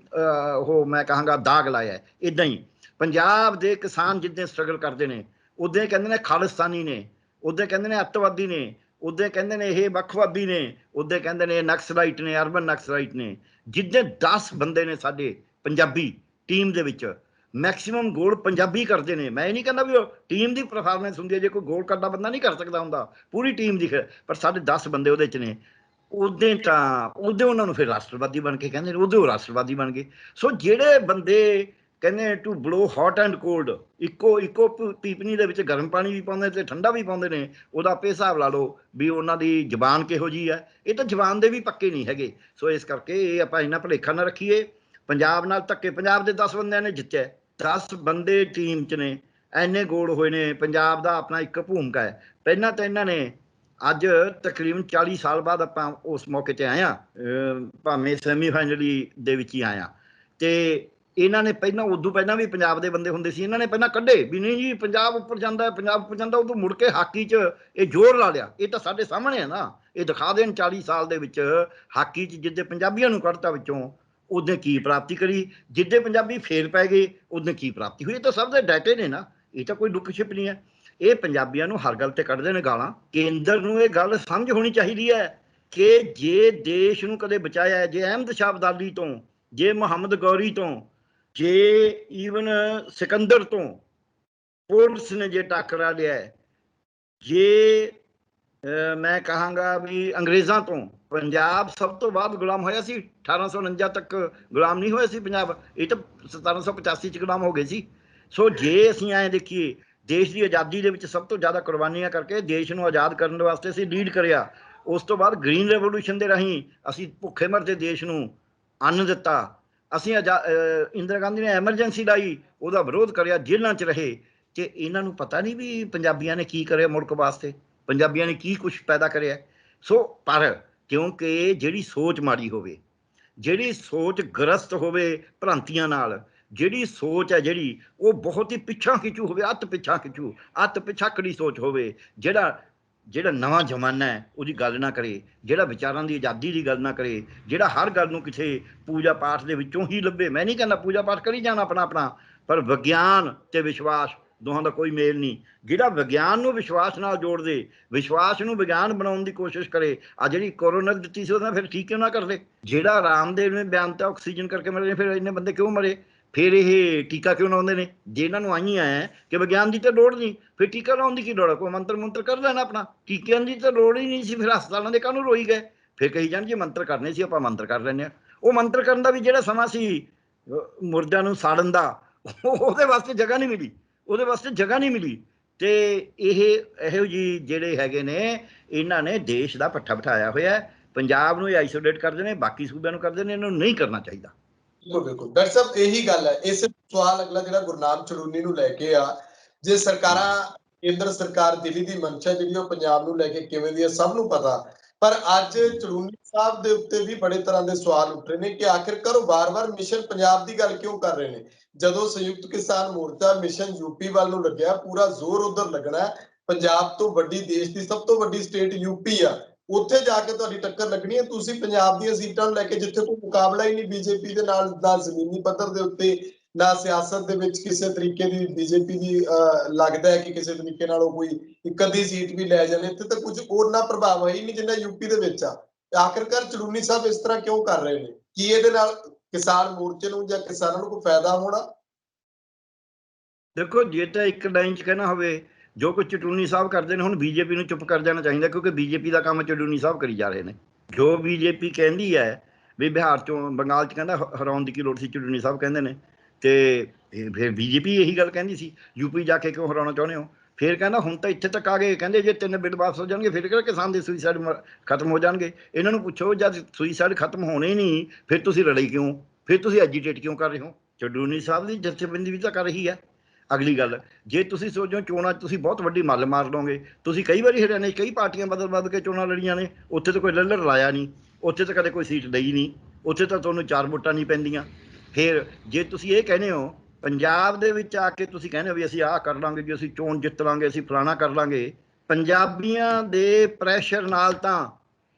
ਉਹ ਮੈਂ ਕਹਾਂਗਾ ਦਾਗ ਲਾਇਆ। ਇੱਦਾਂ ਹੀ ਪੰਜਾਬ ਦੇ ਕਿਸਾਨ ਜਿੱਦਾਂ ਸਟਰਗਲ ਕਰਦੇ ਨੇ, ਉੱਦਾਂ ਕਹਿੰਦੇ ਨੇ ਖਾਲਿਸਤਾਨੀ ਨੇ, ਉੱਦਾਂ ਕਹਿੰਦੇ ਨੇ ਅੱਤਵਾਦੀ ਨੇ, ਉੱਦਾਂ ਕਹਿੰਦੇ ਨੇ ਇਹ ਵੱਖਵਾਦੀ ਨੇ, ਉੱਦਾਂ ਕਹਿੰਦੇ ਨੇ ਨਕਸਲਾਈਟ ਨੇ, ਅਰਬਨ ਨਕਸਲਾਈਟ ਨੇ। ਜਿੱਦਾਂ 10 ਬੰਦੇ ਨੇ ਸਾਡੇ ਪੰਜਾਬੀ ਟੀਮ ਦੇ ਵਿੱਚ, ਮੈਕਸੀਮਮ ਗੋਲ ਪੰਜਾਬੀ ਕਰਦੇ ਨੇ। ਮੈਂ ਇਹ ਨਹੀਂ ਕਹਿੰਦਾ ਵੀ ਉਹ ਟੀਮ ਦੀ ਪਰਫਾਰਮੈਂਸ ਹੁੰਦੀ ਹੈ, ਜੇ ਕੋਈ ਗੋਲ ਕਰਦਾ ਬੰਦਾ ਨਹੀਂ ਕਰ ਸਕਦਾ ਹੁੰਦਾ, ਪੂਰੀ ਟੀਮ ਦੀ, ਪਰ ਸਾਡੇ 10 ਬੰਦੇ ਉਹਦੇ 'ਚ ਨੇ। ਉਦੋਂ ਤਾਂ ਉਹਨਾਂ ਨੂੰ ਫਿਰ ਰਾਸ਼ਟਰਵਾਦੀ ਬਣ ਕੇ ਕਹਿੰਦੇ ਨੇ, ਉਦੋਂ ਰਾਸ਼ਟਰਵਾਦੀ ਬਣ ਗਏ। ਸੋ ਜਿਹੜੇ ਬੰਦੇ ਕਹਿੰਦੇ to blow hot and cold, ਇੱਕੋ ਪੀਪਣੀ ਦੇ ਵਿੱਚ ਗਰਮ ਪਾਣੀ ਵੀ ਪਾਉਂਦੇ ਤੇ ਠੰਡਾ ਵੀ ਪਾਉਂਦੇ ਨੇ। ਉਹਦਾ ਆਪੇ ਹਿਸਾਬ ਲਾ ਲਓ ਵੀ ਉਹਨਾਂ ਦੀ ਜ਼ਬਾਨ ਕਿਹੋ ਜਿਹੀ ਹੈ। ਇਹ ਤਾਂ ਜ਼ਬਾਨ ਦੇ ਵੀ ਪੱਕੇ ਨਹੀਂ ਹੈਗੇ। ਸੋ ਇਸ ਕਰਕੇ ਇਹ ਆਪਾਂ ਇੰਨਾ ਭੁਲੇਖਾ ਨਾ ਰੱਖੀਏ। ਪੰਜਾਬ ਨਾਲ ਧੱਕੇ, ਪੰਜਾਬ ਦੇ 10 ਬੰਦਿਆਂ ਨੇ ਜਿੱਤਿਆ, 10 ਬੰਦੇ ਟੀਮ 'ਚ ਨੇ, ਐਨੇ ਗੋਲ ਹੋਏ ਨੇ। ਪੰਜਾਬ ਦਾ ਆਪਣਾ ਇੱਕ ਭੂਮਿਕਾ ਹੈ। ਪਹਿਲਾਂ ਤਾਂ ਇਹਨਾਂ ਨੇ ਅੱਜ ਤਕਰੀਬਨ 40 ਸਾਲ ਬਾਅਦ ਆਪਾਂ ਉਸ ਮੌਕੇ 'ਤੇ ਆਏ ਹਾਂ, ਭਾਵੇਂ ਸੈਮੀਫਾਈਨਲ ਦੇ ਵਿੱਚ ਹੀ ਆਏ ਹਾਂ। ਅਤੇ ਇਹਨਾਂ ਨੇ ਪਹਿਲਾਂ, ਉਦੋਂ ਪਹਿਲਾਂ ਵੀ ਪੰਜਾਬ ਦੇ ਬੰਦੇ ਹੁੰਦੇ ਸੀ, ਇਹਨਾਂ ਨੇ ਪਹਿਲਾਂ ਕੱਢੇ ਵੀ ਨਹੀਂ ਜੀ ਪੰਜਾਬ ਉੱਪਰ ਜਾਂਦਾ, ਪੰਜਾਬ ਉੱਪਰ ਜਾਂਦਾ। ਉਦੋਂ ਮੁੜ ਕੇ ਹਾਕੀ 'ਚ ਇਹ ਜ਼ੋਰ ਲਾ ਲਿਆ। ਇਹ ਤਾਂ ਸਾਡੇ ਸਾਹਮਣੇ ਹੈ ਨਾ, ਇਹ ਦਿਖਾ ਦੇਣ 40 ਸਾਲ ਦੇ ਵਿੱਚ ਹਾਕੀ 'ਚ ਜਿੱਦੇ ਪੰਜਾਬੀਆਂ ਨੂੰ ਕੱਢਤਾ ਵਿੱਚੋਂ, ਉਹਦੇ ਕੀ ਪ੍ਰਾਪਤੀ ਕਰੀ, ਜਿੱਦੇ ਪੰਜਾਬੀ ਫੇਲ ਪੈ ਗਏ ਉਹਦੇ ਕੀ ਪ੍ਰਾਪਤੀ ਹੋਈ। ਇਹ ਤਾਂ ਸਭ ਦੇ ਡਾਟੇ ਨੇ ਨਾ, ਇਹ ਤਾਂ ਕੋਈ ਲੁੱਕ ਛਿਪ ਨਹੀਂ ਹੈ। ਇਹ ਪੰਜਾਬੀਆਂ ਨੂੰ ਹਰ ਗੱਲ ਤੇ ਕੱਢਦੇ ਨੇ ਗਾਲਾਂ। ਕੇਂਦਰ ਨੂੰ ਇਹ ਗੱਲ ਸਮਝ ਹੋਣੀ ਚਾਹੀਦੀ ਹੈ ਕਿ ਜੇ ਦੇਸ਼ ਨੂੰ ਕਦੇ ਬਚਾਇਆ, ਜੇ ਅਹਿਮਦ ਸ਼ਾਹ ਅਬਦਾਲੀ ਤੋਂ, ਜੇ ਮੁਹੰਮਦ ਗੌਰੀ ਤੋਂ, ਜੇ ਈਵਨ ਸਿਕੰਦਰ ਤੋਂ ਪੁਲਿਸ ਨੇ ਜੇ ਟਾਕਰਾ ਲਿਆ, ਜੇ ਮੈਂ ਕਹਾਂਗਾ ਵੀ ਅੰਗਰੇਜ਼ਾਂ ਤੋਂ ਪੰਜਾਬ ਸਭ ਤੋਂ ਬਾਅਦ ਗੁਲਾਮ ਹੋਇਆ ਸੀ। 1849 ਤੱਕ ਗੁਲਾਮ ਨਹੀਂ ਹੋਇਆ ਸੀ ਪੰਜਾਬ, ਇਹ ਤਾਂ 1785 'ਚ ਗੁਲਾਮ ਹੋ ਗਏ ਸੀ। ਸੋ ਜੇ ਅਸੀਂ ਐਂ ਦੇਖੀਏ, ਦੇਸ਼ ਦੀ ਆਜ਼ਾਦੀ ਦੇ ਵਿੱਚ ਸਭ ਤੋਂ ਜ਼ਿਆਦਾ ਕੁਰਬਾਨੀਆਂ ਕਰਕੇ ਦੇਸ਼ ਨੂੰ ਆਜ਼ਾਦ ਕਰਨ ਵਾਸਤੇ ਅਸੀਂ ਲੀਡ ਕਰਿਆ। ਉਸ ਤੋਂ ਬਾਅਦ ਗ੍ਰੀਨ ਰੈਵੋਲੂਸ਼ਨ ਦੇ ਰਾਹੀਂ ਅਸੀਂ ਭੁੱਖੇ ਮਰਦੇ ਦੇਸ਼ ਨੂੰ ਅੰਨ ਦਿੱਤਾ। ਅਸੀਂ ਇੰਦਰਾ ਗਾਂਧੀ ਨੇ ਐਮਰਜੈਂਸੀ ਲਾਈ, ਉਹਦਾ ਵਿਰੋਧ ਕਰਿਆ, ਜੇਲ੍ਹਾਂ 'ਚ ਰਹੇ। ਕਿ ਇਹਨਾਂ ਨੂੰ ਪਤਾ ਨਹੀਂ ਵੀ ਪੰਜਾਬੀਆਂ ਨੇ ਕੀ ਕਰਿਆ ਮੁਲਕ ਵਾਸਤੇ, ਪੰਜਾਬੀਆਂ ਨੇ ਕੀ ਕੁਛ ਪੈਦਾ ਕਰਿਆ। ਸੋ ਪਰ ਕਿਉਂਕਿ ਜਿਹੜੀ ਸੋਚ ਮਾੜੀ ਹੋਵੇ, ਜਿਹੜੀ ਸੋਚ ਗ੍ਰਸਤ ਹੋਵੇ ਭ੍ਰਾਂਤੀਆਂ ਨਾਲ, ਜਿਹੜੀ ਸੋਚ ਹੈ ਜਿਹੜੀ ਉਹ ਬਹੁਤ ਹੀ ਪਿੱਛਾ ਖਿੱਚੂ ਹੋਵੇ, ਅੱਤ ਪਿੱਛਾ ਖਿੱਚੂ, ਅੱਤ ਪਿਛਾਕੜੀ ਸੋਚ ਹੋਵੇ, ਜਿਹੜਾ ਨਵਾਂ ਜ਼ਮਾਨਾ ਹੈ ਉਹਦੀ ਗੱਲ ਨਾ ਕਰੇ, ਜਿਹੜਾ ਵਿਚਾਰਾਂ ਦੀ ਆਜ਼ਾਦੀ ਦੀ ਗੱਲ ਨਾ ਕਰੇ, ਜਿਹੜਾ ਹਰ ਗੱਲ ਨੂੰ ਕਿਸੇ ਪੂਜਾ ਪਾਠ ਦੇ ਵਿੱਚੋਂ ਹੀ ਲੱਭੇ। ਮੈਂ ਨਹੀਂ ਕਹਿੰਦਾ ਪੂਜਾ ਪਾਠ ਕਰੀ ਜਾਣਾ ਆਪਣਾ, ਪਰ ਵਿਗਿਆਨ ਤੇ ਵਿਸ਼ਵਾਸ ਦੋਹਾਂ ਦਾ ਕੋਈ ਮੇਲ ਨਹੀਂ। ਜਿਹੜਾ ਵਿਗਿਆਨ ਨੂੰ ਵਿਸ਼ਵਾਸ ਨਾਲ ਜੋੜ ਦੇ, ਵਿਸ਼ਵਾਸ ਨੂੰ ਵਿਗਿਆਨ ਬਣਾਉਣ ਦੀ ਕੋਸ਼ਿਸ਼ ਕਰੇ। ਆ ਜਿਹੜੀ ਕੋਰੋਨਾ ਦਿੱਤੀ ਸੀ ਉਹਦਾ ਫਿਰ ਠੀਕ ਕਿਉਂ ਨਾ ਕਰ ਲੈ। ਜਿਹੜਾ ਰਾਮਦੇਵ ਨੇ ਬਿਆਨ ਤਾਂ ਆਕਸੀਜਨ ਕਰਕੇ ਮਰੇ, ਫਿਰ ਇੰਨੇ ਬੰਦੇ ਕਿਉਂ ਮਰੇ? ਫਿਰ ਇਹ ਟੀਕਾ ਕਿਉਂ ਲਾਉਂਦੇ ਨੇ? ਜੇ ਇਹਨਾਂ ਨੂੰ ਆਈ ਹੈ ਕਿ ਵਿਗਿਆਨ ਦੀ ਤਾਂ ਲੋੜ ਨਹੀਂ, ਫਿਰ ਟੀਕਾ ਲਾਉਣ ਦੀ ਕੀ ਲੋੜ ਹੈ? ਕੋਈ ਮੰਤਰ ਕਰ ਲੈਣਾ ਆਪਣਾ। ਟੀਕਿਆਂ ਦੀ ਤਾਂ ਲੋੜ ਹੀ ਨਹੀਂ ਸੀ, ਫਿਰ ਹਸਪਤਾਲਾਂ ਦੇ ਕਾਹਨੂੰ ਰੋਈ ਗਏ? ਫਿਰ ਕਹੀ ਜਾਣ ਜੇ ਮੰਤਰ ਕਰਨੇ ਸੀ ਆਪਾਂ ਮੰਤਰ ਕਰ ਲੈਂਦੇ ਹਾਂ। ਉਹ ਮੰਤਰ ਕਰਨ ਦਾ ਵੀ ਜਿਹੜਾ ਸਮਾਂ ਸੀ ਮੁਰਦਿਆਂ ਨੂੰ ਸਾੜਨ ਦਾ, ਉਹਦੇ ਵਾਸਤੇ ਜਗ੍ਹਾ ਨਹੀਂ ਮਿਲੀ, ਉਹਦੇ ਵਾਸਤੇ ਜਗ੍ਹਾ ਨਹੀਂ ਮਿਲੀ। ਤੇ ਇਹੋ ਜਿਹੀ ਜਿਹੜੇ ਹੈਗੇ ਨੇ, ਇਹਨਾਂ ਨੇ ਦੇਸ਼ ਦਾ ਪੱਠਾ ਬਿਠਾਇਆ ਹੋਇਆ। ਪੰਜਾਬ ਨੂੰ ਆਈਸੋਲੇਟ ਕਰਦੇ ਨੇ, ਬਾਕੀ ਸੂਬਿਆਂ ਨੂੰ ਕਰਦੇ ਨੇ। ਇਹਨਾਂ ਨੂੰ ਨਹੀਂ ਕਰਨਾ ਚਾਹੀਦਾ। ਬਿਲਕੁਲ ਡਾਕਟਰ ਸਾਹਿਬ, ਇਹੀ ਗੱਲ ਹੈ। ਇਸ ਸਵਾਲ ਅਗਲਾ ਜਿਹੜਾ ਗੁਰਨਾਮ ਚੜੂਨੀ ਨੂੰ ਲੈ ਕੇ ਆ, ਜੇ ਸਰਕਾਰਾਂ, ਕੇਂਦਰ ਸਰਕਾਰ ਦਿੱਲੀ ਦੀ ਮਨਸ਼ਾ ਜਿਹੜੀ ਉਹ ਪੰਜਾਬ ਨੂੰ ਲੈ ਕੇ ਕਿਵੇਂ ਦੀ ਹੈ ਸਭ ਨੂੰ ਪਤਾ, ਪਰ ਅੱਜ ਚੜੂਨੀ ਸਾਹਿਬ ਦੇ ਉੱਤੇ ਵੀ ਬੜੇ ਤਰ੍ਹਾਂ ਦੇ ਸਵਾਲ ਉੱਠ ਰਹੇ ਨੇ ਕਿ ਆਖਿਰਕਾਰ ਉਹ ਵਾਰ-ਵਾਰ ਮਿਸ਼ਨ ਪੰਜਾਬ ਦੀ ਗੱਲ ਕਿਉਂ ਕਰ ਰਹੇ ਨੇ, ਜਦੋਂ ਸੰਯੁਕਤ ਕਿਸਾਨ ਮੋਰਚਾ ਮਿਸ਼ਨ ਯੂਪੀ ਵੱਲ ਨੂੰ ਲੱਗਿਆ, ਪੂਰਾ ਜ਼ੋਰ ਉਧਰ ਲੱਗਣਾ। ਪੰਜਾਬ ਤੋਂ ਵੱਡੀ, ਦੇਸ਼ ਦੀ ਸਭ ਤੋਂ ਵੱਡੀ ਸਟੇਟ ਯੂਪੀ ਆ, ਉੱਥੇ ਜਾ ਕੇ ਤੁਹਾਡੀ ਟੱਕਰ ਲੱਗਣੀ ਹੈ। ਤੁਸੀਂ ਪੰਜਾਬ ਦੀਆਂ ਸੀਟਾਂ ਨੂੰ ਲੈ ਕੇ ਜਿੱਥੇ ਕੋਈ ਮੁਕਾਬਲਾ ਹੀ ਨਹੀਂ ਬੀਜੇਪੀ ਦੇ ਨਾਲ, ਨਾ ਜ਼ਮੀਨੀ ਪੱਧਰ ਦੇ ਉੱਤੇ, ਨਾ ਸਿਆਸਤ ਦੇ ਵਿੱਚ ਕਿਸੇ ਤਰੀਕੇ ਦੀ ਬੀਜੇਪੀ ਦੀ ਲੱਗਦਾ ਹੈ ਕਿ ਕਿਸੇ ਤਰੀਕੇ ਨਾਲ ਉਹ ਕੋਈ ਇੱਕ ਅੱਧੀ ਸੀਟ ਵੀ ਲੈ ਜਾਣੇ। ਇੱਥੇ ਤਾਂ ਕੁਝ ਉਹਨਾਂ ਪ੍ਰਭਾਵ ਹੈ ਹੀ ਨਹੀਂ ਜਿੰਨਾ ਯੂਪੀ ਦੇ ਵਿੱਚ ਆ। ਆਖਿਰਕਾਰ ਚੜੂਨੀ ਸਾਹਿਬ ਇਸ ਤਰ੍ਹਾਂ ਕਿਉਂ ਕਰ ਰਹੇ ਨੇ? ਕੀ ਇਹਦੇ ਨਾਲ ਕਿਸਾਨ ਮੋਰਚੇ ਨੂੰ ਜਾਂ ਕਿਸਾਨਾਂ ਨੂੰ ਕੋਈ ਫਾਇਦਾ ਹੋਣਾ? ਦੇਖੋ, ਜੇ ਤਾਂ ਇੱਕ ਲਾਈਨ 'ਚ ਕਹਿਣਾ ਹੋਵੇ, ਜੋ ਕੁਝ ਚਟੂਨੀ ਸਾਹਿਬ ਕਰਦੇ ਨੇ, ਹੁਣ ਬੀਜੇਪੀ ਨੂੰ ਚੁੱਪ ਕਰ ਜਾਣਾ ਚਾਹੀਦਾ, ਕਿਉਂਕਿ ਬੀਜੇਪੀ ਦਾ ਕੰਮ ਚਟੂਨੀ ਸਾਹਿਬ ਕਰੀ ਜਾ ਰਹੇ ਨੇ। ਜੋ ਬੀਜੇਪੀ ਕਹਿੰਦੀ ਹੈ ਵੀ ਬਿਹਾਰ 'ਚੋਂ, ਬੰਗਾਲ 'ਚ ਕਹਿੰਦਾ ਹਰਾਉਣ ਦੀ ਕੀ ਲੋੜ ਸੀ, ਚਟੂਨੀ ਸਾਹਿਬ ਕਹਿੰਦੇ ਨੇ। ਤੇ ਫਿਰ ਬੀਜੇਪੀ ਇਹੀ ਗੱਲ ਕਹਿੰਦੀ ਸੀ, ਯੂਪੀ ਜਾ ਕੇ ਕਿਉਂ ਹਰਾਉਣਾ ਚਾਹੁੰਦੇ ਹੋ? ਫਿਰ ਕਹਿੰਦਾ ਹੁਣ ਤਾਂ ਇੱਥੇ ਤੱਕ ਆ ਗਏ, ਕਹਿੰਦੇ ਜੇ 3 ਬਿੱਲ ਵਾਪਸ ਹੋ ਜਾਣਗੇ ਫਿਰ ਕਿਹੜਾ ਕਿਸਾਨ ਦੇ ਸੁਈਸਾਈਡ ਖਤਮ ਹੋ ਜਾਣਗੇ? ਇਹਨਾਂ ਨੂੰ ਪੁੱਛੋ, ਜਦ ਸੁਈਸਾਈਡ ਖਤਮ ਹੋਣੇ ਨਹੀਂ ਫਿਰ ਤੁਸੀਂ ਲੜਾਈ ਕਿਉਂ, ਫਿਰ ਤੁਸੀਂ ਐਜੀਟੇਟ ਕਿਉਂ ਕਰ ਰਹੇ ਹੋ? ਚਟੂਨੀ ਸਾਹਿਬ ਦੀ ਜਥੇਬੰਦੀ ਵੀ ਤਾਂ ਕਰ ਰਹੀ ਹੈ। ਅਗਲੀ ਗੱਲ, ਜੇ ਤੁਸੀਂ ਸੋਚੋ ਚੋਣਾਂ 'ਚ ਤੁਸੀਂ ਬਹੁਤ ਵੱਡੀ ਮੱਲ ਮਾਰ ਲਓਗੇ, ਤੁਸੀਂ ਕਈ ਵਾਰੀ ਹਰਿਆਣੇ 'ਚ ਕਈ ਪਾਰਟੀਆਂ ਬਦਲ ਕੇ ਚੋਣਾਂ ਲੜੀਆਂ ਨੇ, ਉੱਥੇ ਤਾਂ ਕੋਈ ਲੱਲਰ ਲਾਇਆ ਨਹੀਂ, ਉੱਥੇ ਤਾਂ ਕਦੇ ਕੋਈ ਸੀਟ ਲਈ ਨਹੀਂ, ਉੱਥੇ ਤਾਂ ਤੁਹਾਨੂੰ 4 ਵੋਟਾਂ ਨਹੀਂ ਪੈਂਦੀਆਂ। ਫਿਰ ਜੇ ਤੁਸੀਂ ਇਹ ਕਹਿੰਦੇ ਹੋ ਪੰਜਾਬ ਦੇ ਵਿੱਚ ਆ ਕੇ, ਤੁਸੀਂ ਕਹਿੰਦੇ ਹੋ ਵੀ ਅਸੀਂ ਆਹ ਕਰ ਲਾਂਗੇ, ਜੀ ਅਸੀਂ ਚੋਣ ਜਿੱਤ ਲਾਂਗੇ, ਅਸੀਂ ਫਲਾਣਾ ਕਰ ਲਾਂਗੇ। ਪੰਜਾਬੀਆਂ ਦੇ ਪ੍ਰੈਸ਼ਰ ਨਾਲ ਤਾਂ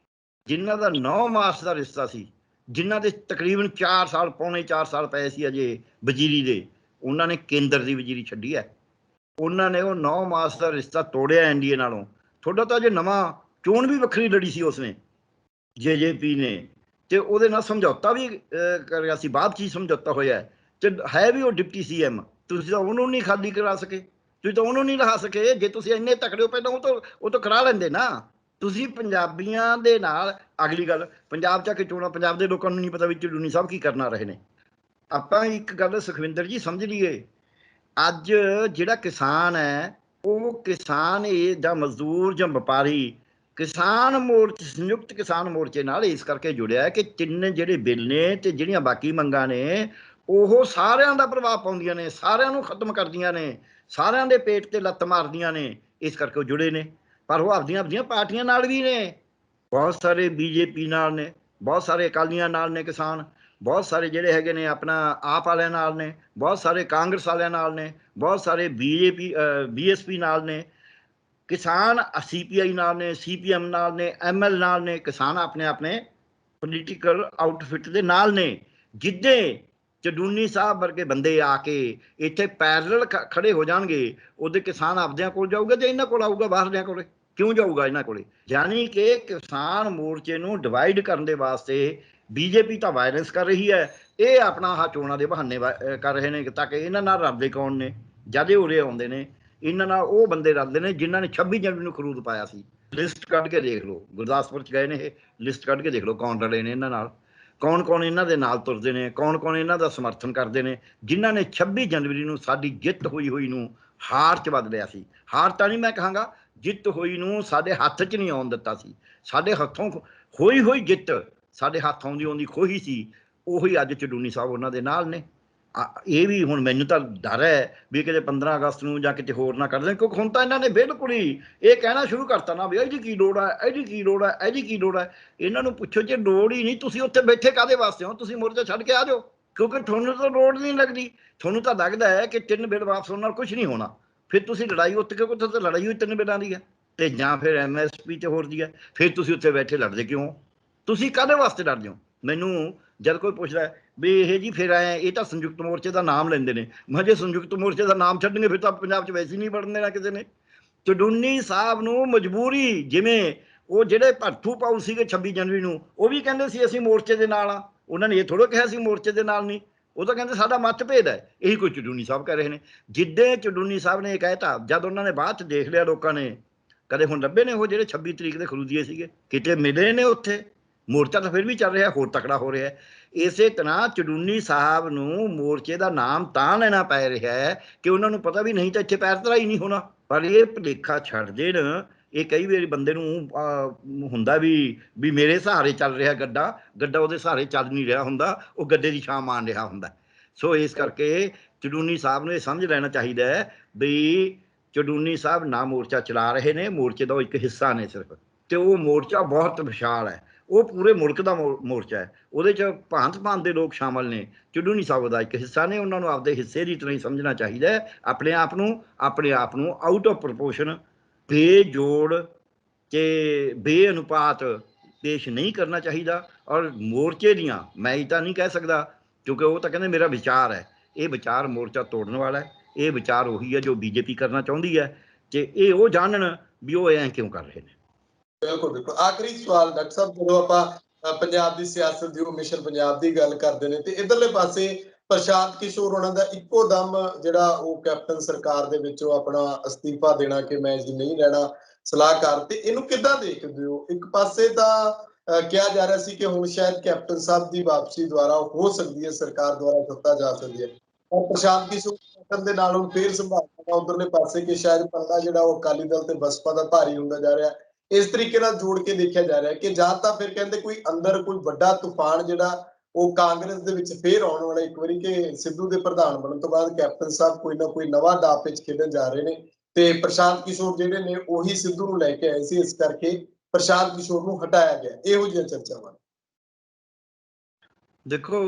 ਜਿਨ੍ਹਾਂ ਦਾ 9 ਮਾਰਚ ਦਾ ਰਿਸ਼ਤਾ ਸੀ, ਜਿਨ੍ਹਾਂ ਦੇ ਤਕਰੀਬਨ 4 ਸਾਲ, ਪੌਣੇ 4 ਸਾਲ ਪਏ ਸੀ ਅਜੇ ਵਜ਼ੀਰੀ ਦੇ, ਉਹਨਾਂ ਨੇ ਕੇਂਦਰ ਦੀ ਵਜ਼ੀਰੀ ਛੱਡੀ ਹੈ। ਉਹਨਾਂ ਨੇ ਉਹ 9 ਮਾਰਚ ਦਾ ਰਿਸ਼ਤਾ ਤੋੜਿਆ ਐਨਡੀਏ ਨਾਲੋਂ। ਤੁਹਾਡਾ ਤਾਂ ਅਜੇ ਨਵਾਂ ਚੋਣ ਵੀ ਵੱਖਰੀ ਲੜੀ ਸੀ ਉਸਨੇ, ਜੇਜੇਪੀ ਨੇ, ਤੇ ਉਹਦੇ ਨਾਲ ਸਮਝੌਤਾ ਵੀ ਕਰਿਆ ਸੀ, ਬਾਅਦ 'ਚ ਹੀ ਸਮਝੌਤਾ ਹੋਇਆ। ਤੇ ਹੈ ਵੀ ਉਹ ਡਿਪਟੀ CM, ਤੁਸੀਂ ਤਾਂ ਉਹਨੂੰ ਨਹੀਂ ਖਾਲੀ ਕਰਾ ਸਕੇ, ਤੁਸੀਂ ਤਾਂ ਉਹਨੂੰ ਨਹੀਂ ਲਹਾ ਸਕੇ। ਜੇ ਤੁਸੀਂ ਇੰਨੇ ਤਕੜੇ ਹੋ ਪਹਿਲਾਂ ਉਹ ਤਾਂ ਕਰਾ ਲੈਂਦੇ ਨਾ। ਤੁਸੀਂ ਪੰਜਾਬੀਆਂ ਦੇ ਨਾਲ, ਅਗਲੀ ਗੱਲ, ਪੰਜਾਬ 'ਚ ਆ ਕੇ ਚੋਣਾਂ, ਪੰਜਾਬ ਦੇ ਲੋਕਾਂ ਨੂੰ ਨਹੀਂ ਪਤਾ ਵੀ ਚੜੂਨੀ ਸਾਹਿਬ ਕੀ ਕਰਨਾ ਰਹੇ ਨੇ। ਆਪਾਂ ਇੱਕ ਗੱਲ ਸੁਖਵਿੰਦਰ ਜੀ ਸਮਝ ਲਈਏ, ਅੱਜ ਜਿਹੜਾ ਕਿਸਾਨ ਹੈ ਉਹ ਕਿਸਾਨ ਜਾਂ ਮਜ਼ਦੂਰ ਜਾਂ ਵਪਾਰੀ ਕਿਸਾਨ ਮੋਰਚੇ, ਸੰਯੁਕਤ ਕਿਸਾਨ ਮੋਰਚੇ ਨਾਲ ਇਸ ਕਰਕੇ ਜੁੜਿਆ ਕਿ ਤਿੰਨ ਜਿਹੜੇ ਬਿੱਲ ਨੇ ਤੇ ਜਿਹੜੀਆਂ ਬਾਕੀ ਮੰਗਾਂ ਨੇ ਉਹ ਸਾਰਿਆਂ ਦਾ ਪ੍ਰਭਾਵ ਪਾਉਂਦੀਆਂ ਨੇ, ਸਾਰਿਆਂ ਨੂੰ ਖਤਮ ਕਰਦੀਆਂ ਨੇ, ਸਾਰਿਆਂ ਦੇ ਪੇਟ ਤੇ ਲੱਤ ਮਾਰਦੀਆਂ ਨੇ, ਇਸ ਕਰਕੇ ਉਹ ਜੁੜੇ ਨੇ। ਪਰ ਉਹ ਆਪਦੀਆਂ ਪਾਰਟੀਆਂ ਨਾਲ ਵੀ ਨੇ, ਬਹੁਤ ਸਾਰੇ ਬੀਜੇਪੀ ਨਾਲ ਨੇ, ਬਹੁਤ ਸਾਰੇ ਅਕਾਲੀਆਂ ਨਾਲ ਨੇ ਕਿਸਾਨ, ਬਹੁਤ ਸਾਰੇ ਜਿਹੜੇ ਹੈਗੇ ਨੇ ਆਪਣਾ ਆਪ ਵਾਲਿਆਂ ਨਾਲ ਨੇ, ਬਹੁਤ ਸਾਰੇ ਕਾਂਗਰਸ ਵਾਲਿਆਂ ਨਾਲ ਨੇ, ਬਹੁਤ ਸਾਰੇ BSP ਨਾਲ ਨੇ ਕਿਸਾਨ, CPI ਨਾਲ ਨੇ, CPM ਨਾਲ ਨੇ, ML ਨਾਲ ਨੇ, ਕਿਸਾਨ ਆਪਣੇ ਪੋਲੀਟੀਕਲ ਆਊਟਫਿਟ ਦੇ ਨਾਲ ਨੇ। ਜਿੱਦੇ ਚਡੂਨੀ ਸਾਹਿਬ ਵਰਗੇ ਬੰਦੇ ਆ ਕੇ ਇੱਥੇ ਪੈਰਲਲ ਖੜੇ ਹੋ ਜਾਣਗੇ, ਉਹਦੇ ਕਿਸਾਨ ਆਪਦਿਆਂ ਕੋਲ ਜਾਊਗਾ ਜਾਂ ਇਹਨਾਂ ਕੋਲ ਆਊਗਾ? ਬਾਹਰਲਿਆਂ ਕੋਲੇ ਕਿਉਂ ਜਾਊਗਾ ਇਹਨਾਂ ਕੋਲੇ? ਯਾਨੀ ਕਿ ਕਿਸਾਨ ਮੋਰਚੇ ਨੂੰ ਡਿਵਾਈਡ ਕਰਨ ਦੇ ਵਾਸਤੇ BJP ਤਾਂ ਵਾਇਲੈਂਸ ਕਰ ਰਹੀ ਹੈ, ਇਹ ਆਪਣਾ ਆਹ ਚੋਣਾਂ ਦੇ ਬਹਾਨੇ ਕਰ ਰਹੇ ਨੇ ਤਾਂ ਕਿ ਇਹਨਾਂ ਨਾਲ ਰਲਦੇ ਕੌਣ ਨੇ? ਜਦ ਉਰੇ ਆਉਂਦੇ ਨੇ ਇਹਨਾਂ ਨਾਲ ਉਹ ਬੰਦੇ ਰਲਦੇ ਨੇ ਜਿਨ੍ਹਾਂ ਨੇ 26 ਜਨਵਰੀ ਨੂੰ ਖਰੂਦ ਪਾਇਆ ਸੀ। ਲਿਸਟ ਕੱਢ ਕੇ ਦੇਖ ਲਓ, ਗੁਰਦਾਸਪੁਰ 'ਚ ਗਏ ਨੇ ਇਹ, ਲਿਸਟ ਕੱਢ ਕੇ ਦੇਖ ਲਓ ਕੌਣ ਰਲੇ ਨੇ ਇਹਨਾਂ ਨਾਲ, ਕੌਣ ਕੌਣ ਇਹਨਾਂ ਦੇ ਨਾਲ ਤੁਰਦੇ ਨੇ, ਕੌਣ ਕੌਣ ਇਹਨਾਂ ਦਾ ਸਮਰਥਨ ਕਰਦੇ ਨੇ, ਜਿਨ੍ਹਾਂ ਨੇ 26 ਜਨਵਰੀ ਨੂੰ ਸਾਡੀ ਜਿੱਤ ਹੋਈ ਨੂੰ ਹਾਰ 'ਚ ਬਦਲਿਆ ਸੀ। ਹਾਰ ਤਾਂ ਨਹੀਂ ਮੈਂ ਕਹਾਂਗਾ, ਜਿੱਤ ਹੋਈ ਨੂੰ ਸਾਡੇ ਹੱਥ 'ਚ ਨਹੀਂ ਆਉਣ ਦਿੱਤਾ ਸੀ। ਸਾਡੇ ਹੱਥੋਂ ਹੋਈ ਜਿੱਤ ਸਾਡੇ ਹੱਥ ਆਉਂਦੀ ਖੋਹੀ ਸੀ, ਉਹੀ ਅੱਜ ਚਡੂਨੀ ਸਾਹਿਬ ਉਹਨਾਂ ਦੇ ਨਾਲ ਨੇ। ਇਹ ਵੀ ਹੁਣ ਮੈਨੂੰ ਤਾਂ ਡਰ ਹੈ ਵੀ ਕਿਤੇ 15 ਅਗਸਤ ਨੂੰ ਜਾਂ ਕਿਤੇ ਹੋਰ ਨਾ ਕਰ ਦੇਣ, ਕਿਉਂਕਿ ਹੁਣ ਤਾਂ ਇਹਨਾਂ ਨੇ ਬਿਲਕੁਲ ਹੀ ਇਹ ਕਹਿਣਾ ਸ਼ੁਰੂ ਕਰਤਾ ਨਾ ਵੀ ਇਹਦੀ ਕੀ ਲੋੜ ਹੈ, ਇਹਦੀ ਕੀ ਲੋੜ ਹੈ, ਇਹਦੀ ਕੀ ਲੋੜ ਹੈ। ਇਹਨਾਂ ਨੂੰ ਪੁੱਛੋ ਜੇ ਲੋੜ ਹੀ ਨਹੀਂ, ਤੁਸੀਂ ਉੱਥੇ ਬੈਠੇ ਕਾਹਦੇ ਵਾਸਤੇ ਹੋ? ਤੁਸੀਂ ਮੋਰਚਾ ਛੱਡ ਕੇ ਆ ਜਾਓ, ਕਿਉਂਕਿ ਤੁਹਾਨੂੰ ਤਾਂ ਲੋੜ ਨਹੀਂ ਲੱਗਦੀ। ਤੁਹਾਨੂੰ ਤਾਂ ਲੱਗਦਾ ਹੈ ਕਿ 3 ਬਿੱਲ ਵਾਪਸ ਹੋਣ ਨਾਲ ਕੁਝ ਨਹੀਂ ਹੋਣਾ, ਫਿਰ ਤੁਸੀਂ ਲੜਾਈ ਉੱਥੇ, ਕਿਉਂਕਿ ਉੱਥੇ ਤਾਂ ਲੜਾਈ ਹੋਈ 3 ਬਿੱਲਾਂ ਦੀ ਹੈ, ਤੇ ਜਾਂ ਫਿਰ MSP ਤੇ ਹੋਰ ਦੀ ਹੈ, ਫਿਰ ਤੁਸੀਂ ਉੱਥੇ ਬੈਠੇ ਲੜਦੇ ਕਿਉਂ? ਤੁਸੀਂ ਕਾਹਦੇ ਵਾਸਤੇ ਲੜਦੇ ਹੋ? ਮੈਨੂੰ ਜਦ ਕੋਈ ਪੁੱਛਦਾ ਵੀ ਇਹ ਜੀ ਫਿਰ ਆਏ ਇਹ ਤਾਂ ਸੰਯੁਕਤ ਮੋਰਚੇ ਦਾ ਨਾਮ ਲੈਂਦੇ ਨੇ, ਮੈਂ ਜੇ ਸੰਯੁਕਤ ਮੋਰਚੇ ਦਾ ਨਾਮ ਛੱਡਣਗੇ ਫਿਰ ਤਾਂ ਪੰਜਾਬ 'ਚ ਵੈਸੇ ਹੀ ਨਹੀਂ ਵੜਨ ਦੇਣਾ ਕਿਸੇ ਨੇ। ਚਡੂਨੀ ਸਾਹਿਬ ਨੂੰ ਮਜਬੂਰੀ, ਜਿਵੇਂ ਉਹ ਜਿਹੜੇ ਭੜਥੂ ਪਾਉ ਸੀਗੇ 26 ਜਨਵਰੀ ਨੂੰ, ਉਹ ਵੀ ਕਹਿੰਦੇ ਸੀ ਅਸੀਂ ਮੋਰਚੇ ਦੇ ਨਾਲ ਆ, ਉਹਨਾਂ ਨੇ ਇਹ ਥੋੜ੍ਹਾ ਕਿਹਾ ਸੀ ਮੋਰਚੇ ਦੇ ਨਾਲ ਨਹੀਂ, ਉਹ ਤਾਂ ਕਹਿੰਦੇ ਸਾਡਾ ਮਤਭੇਦ ਹੈ। ਇਹੀ ਕੋਈ ਚਡੂਨੀ ਸਾਹਿਬ ਕਹਿ ਰਹੇ ਨੇ। ਜਿੱਦੇ ਚਡੂਨੀ ਸਾਹਿਬ ਨੇ ਇਹ ਕਹਿਤਾ, ਜਦ ਉਹਨਾਂ ਨੇ ਬਾਅਦ 'ਚ ਦੇਖ ਲਿਆ ਲੋਕਾਂ ਨੇ, ਕਦੇ ਹੁਣ ਲੱਭੇ ਨੇ ਉਹ ਜਿਹੜੇ 26 ਤਰੀਕ ਦੇ ਖਰੂਦੀਏ ਸੀਗੇ? ਕਿਤੇ ਮਿਲੇ ਨੇ ਉੱਥੇ? ਮੋਰਚਾ ਤਾਂ ਫਿਰ ਵੀ ਚੱਲ ਰਿਹਾ, ਹੋਰ ਤਕੜਾ ਹੋ ਰਿਹਾ। ਇਸੇ ਤਰ੍ਹਾਂ ਚਡੂਨੀ ਸਾਹਿਬ ਨੂੰ ਮੋਰਚੇ ਦਾ ਨਾਮ ਤਾਂ ਲੈਣਾ ਪੈ ਰਿਹਾ ਹੈ ਕਿ ਉਹਨਾਂ ਨੂੰ ਪਤਾ ਵੀ ਨਹੀਂ ਤਾਂ ਇੱਥੇ ਪੈਰ ਧਰਾਈ ਨਹੀਂ ਹੋਣਾ। ਪਰ ਇਹ ਭੁਲੇਖਾ ਛੱਡ ਦੇਣ। ਇਹ ਕਈ ਵਾਰੀ ਬੰਦੇ ਨੂੰ ਹੁੰਦਾ ਵੀ ਮੇਰੇ ਸਹਾਰੇ ਚੱਲ ਰਿਹਾ ਗੱਡਾ ਉਹਦੇ ਸਹਾਰੇ ਚੱਲ ਨਹੀਂ ਰਿਹਾ ਹੁੰਦਾ, ਉਹ ਗੱਡੇ ਦੀ ਛਾਂ ਮਾਣ ਰਿਹਾ ਹੁੰਦਾ। ਸੋ ਇਸ ਕਰਕੇ ਚਡੂਨੀ ਸਾਹਿਬ ਨੂੰ ਇਹ ਸਮਝ ਲੈਣਾ ਚਾਹੀਦਾ ਹੈ ਵੀ ਚਡੂਨੀ ਸਾਹਿਬ ਨਾ ਮੋਰਚਾ ਚਲਾ ਰਹੇ ਨੇ, ਮੋਰਚੇ ਦਾ ਉਹ ਇੱਕ ਹਿੱਸਾ ਨੇ ਸਿਰਫ, ਤੇ ਉਹ ਮੋਰਚਾ ਬਹੁਤ ਵਿਸ਼ਾਲ ਹੈ, ਉਹ ਪੂਰੇ ਮੁਲਕ ਦਾ ਮੋਰਚਾ ਹੈ, ਉਹਦੇ 'ਚ ਭਾਂਤ ਦੇ ਲੋਕ ਸ਼ਾਮਲ ਨੇ। ਚਡੂਨੀ ਸਾਹਿਬ ਦਾ ਇੱਕ ਹਿੱਸਾ ਨੇ, ਉਹਨਾਂ ਨੂੰ ਆਪਦੇ ਹਿੱਸੇ ਦੀ ਤਰ੍ਹਾਂ ਹੀ ਸਮਝਣਾ ਚਾਹੀਦਾ ਹੈ। ਆਪਣੇ ਆਪ ਨੂੰ ਆਊਟ ਆਫ ਪ੍ਰਪੋਰਸ਼ਨ, ਬੇਜੋੜ ਤੇ ਬੇਅਨੁਪਾਤ ਪੇਸ਼ ਨਹੀਂ ਕਰਨਾ ਚਾਹੀਦਾ। ਔਰ ਮੋਰਚੇ ਦੀਆਂ, ਮੈਂ ਇਹ ਤਾਂ ਨਹੀਂ ਕਹਿ ਸਕਦਾ ਕਿਉਂਕਿ ਉਹ ਤਾਂ ਕਹਿੰਦੇ ਮੇਰਾ ਵਿਚਾਰ ਹੈ, ਇਹ ਵਿਚਾਰ ਮੋਰਚਾ ਤੋੜਨ ਵਾਲਾ ਹੈ, ਇਹ ਵਿਚਾਰ ਉਹੀ ਹੈ ਜੋ BJP ਕਰਨਾ ਚਾਹੁੰਦੀ ਹੈ, ਤੇ ਇਹ ਉਹ ਜਾਣਨ ਵੀ ਉਹ ਐਂ ਕਿਉਂ ਕਰ ਰਹੇ ਨੇ। ਬਿਲਕੁਲ। ਆਖਰੀ ਸਵਾਲ ਡਾਕਟਰ ਸਾਹਿਬ, ਜਦੋਂ ਆਪਾਂ ਪੰਜਾਬ ਦੀ ਸਿਆਸਤ ਦੀ, ਮਿਸ਼ਨ ਪੰਜਾਬ ਦੀ ਗੱਲ ਕਰਦੇ ਨੇ, ਤੇ ਇਧਰਲੇ ਪਾਸੇ ਪ੍ਰਸ਼ਾਂਤ ਕਿਸ਼ੋਰ ਉਹਨਾਂ ਦਾ ਇੱਕੋ ਦਮ ਜਿਹੜਾ ਉਹ ਕੈਪਟਨ ਸਰਕਾਰ ਦੇ ਵਿੱਚੋਂ ਆਪਣਾ ਅਸਤੀਫਾ ਦੇਣਾ ਕਿ ਮੈਂ ਜੀ ਨਹੀਂ ਰਹਿਣਾ ਸਲਾਹਕਾਰ, ਤੇ ਇਹਨੂੰ ਕਿੱਦਾਂ ਦੇਖਦੇ ਹੋ? ਇੱਕ ਪਾਸੇ ਤਾਂ ਕਿਹਾ ਜਾ ਰਿਹਾ ਸੀ ਕਿ ਹੁਣ ਸ਼ਾਇਦ ਕੈਪਟਨ ਸਾਹਿਬ ਦੀ ਵਾਪਸੀ ਦੁਆਰਾ ਹੋ ਸਕਦੀ ਹੈ, ਸਰਕਾਰ ਦੁਆਰਾ ਸੱਤਾ ਜਾ ਸਕਦੀ ਹੈ, ਪਰ ਪ੍ਰਸ਼ਾਂਤ ਕਿਸ਼ੋਰ ਦੇ ਨਾਲ ਹੁਣ ਫੇਰ ਸੰਭਾਵਨਾ ਉਧਰਲੇ ਪਾਸੇ ਕਿ ਸ਼ਾਇਦ ਪੱਲਾ ਜਿਹੜਾ ਉਹ ਅਕਾਲੀ ਦਲ ਤੇ ਬਸਪਾ ਦਾ ਭਾਰੀ ਹੁੰਦਾ ਜਾ ਰਿਹਾ। ਇਸ ਤਰੀਕੇ ਨਾਲ ਜੋੜ ਕੇ ਦੇਖਿਆ ਜਾ ਰਿਹਾ ਕਿ ਜਾਂ ਤਾਂ ਫਿਰ ਕਹਿੰਦੇ ਕੋਈ ਅੰਦਰ ਕੋਈ ਵੱਡਾ ਤੂਫਾਨ ਜਿਹੜਾ ਉਹ ਕਾਂਗਰਸ ਦੇ ਵਿੱਚ ਫੇਰ ਆਉਣ ਵਾਲਾ ਇੱਕ ਵਾਰੀ, ਕਿ ਸਿੱਧੂ ਦੇ ਪ੍ਰਧਾਨ ਬਣਨ ਤੋਂ ਬਾਅਦ ਕੈਪਟਨ ਸਾਹਿਬ ਕੋਈ ਨਾ ਕੋਈ ਨਵਾਂ ਦਾਅ ਪੇਚ ਖੇਡਣ ਜਾ ਰਹੇ ਨੇ, ਤੇ ਪ੍ਰਸ਼ਾਂਤ ਕਿਸ਼ੋਰ ਜਿਹੜੇ ਨੇ ਉਹੀ ਸਿੱਧੂ ਨੂੰ ਲੈ ਕੇ ਆਏ ਸੀ, ਇਸ ਕਰਕੇ ਪ੍ਰਸ਼ਾਂਤ ਕਿਸ਼ੋਰ ਨੂੰ ਹਟਾਇਆ ਗਿਆ। ਇਹੋ ਜਿਹੀਆਂ ਚਰਚਾਵਾਂ। ਦੇਖੋ,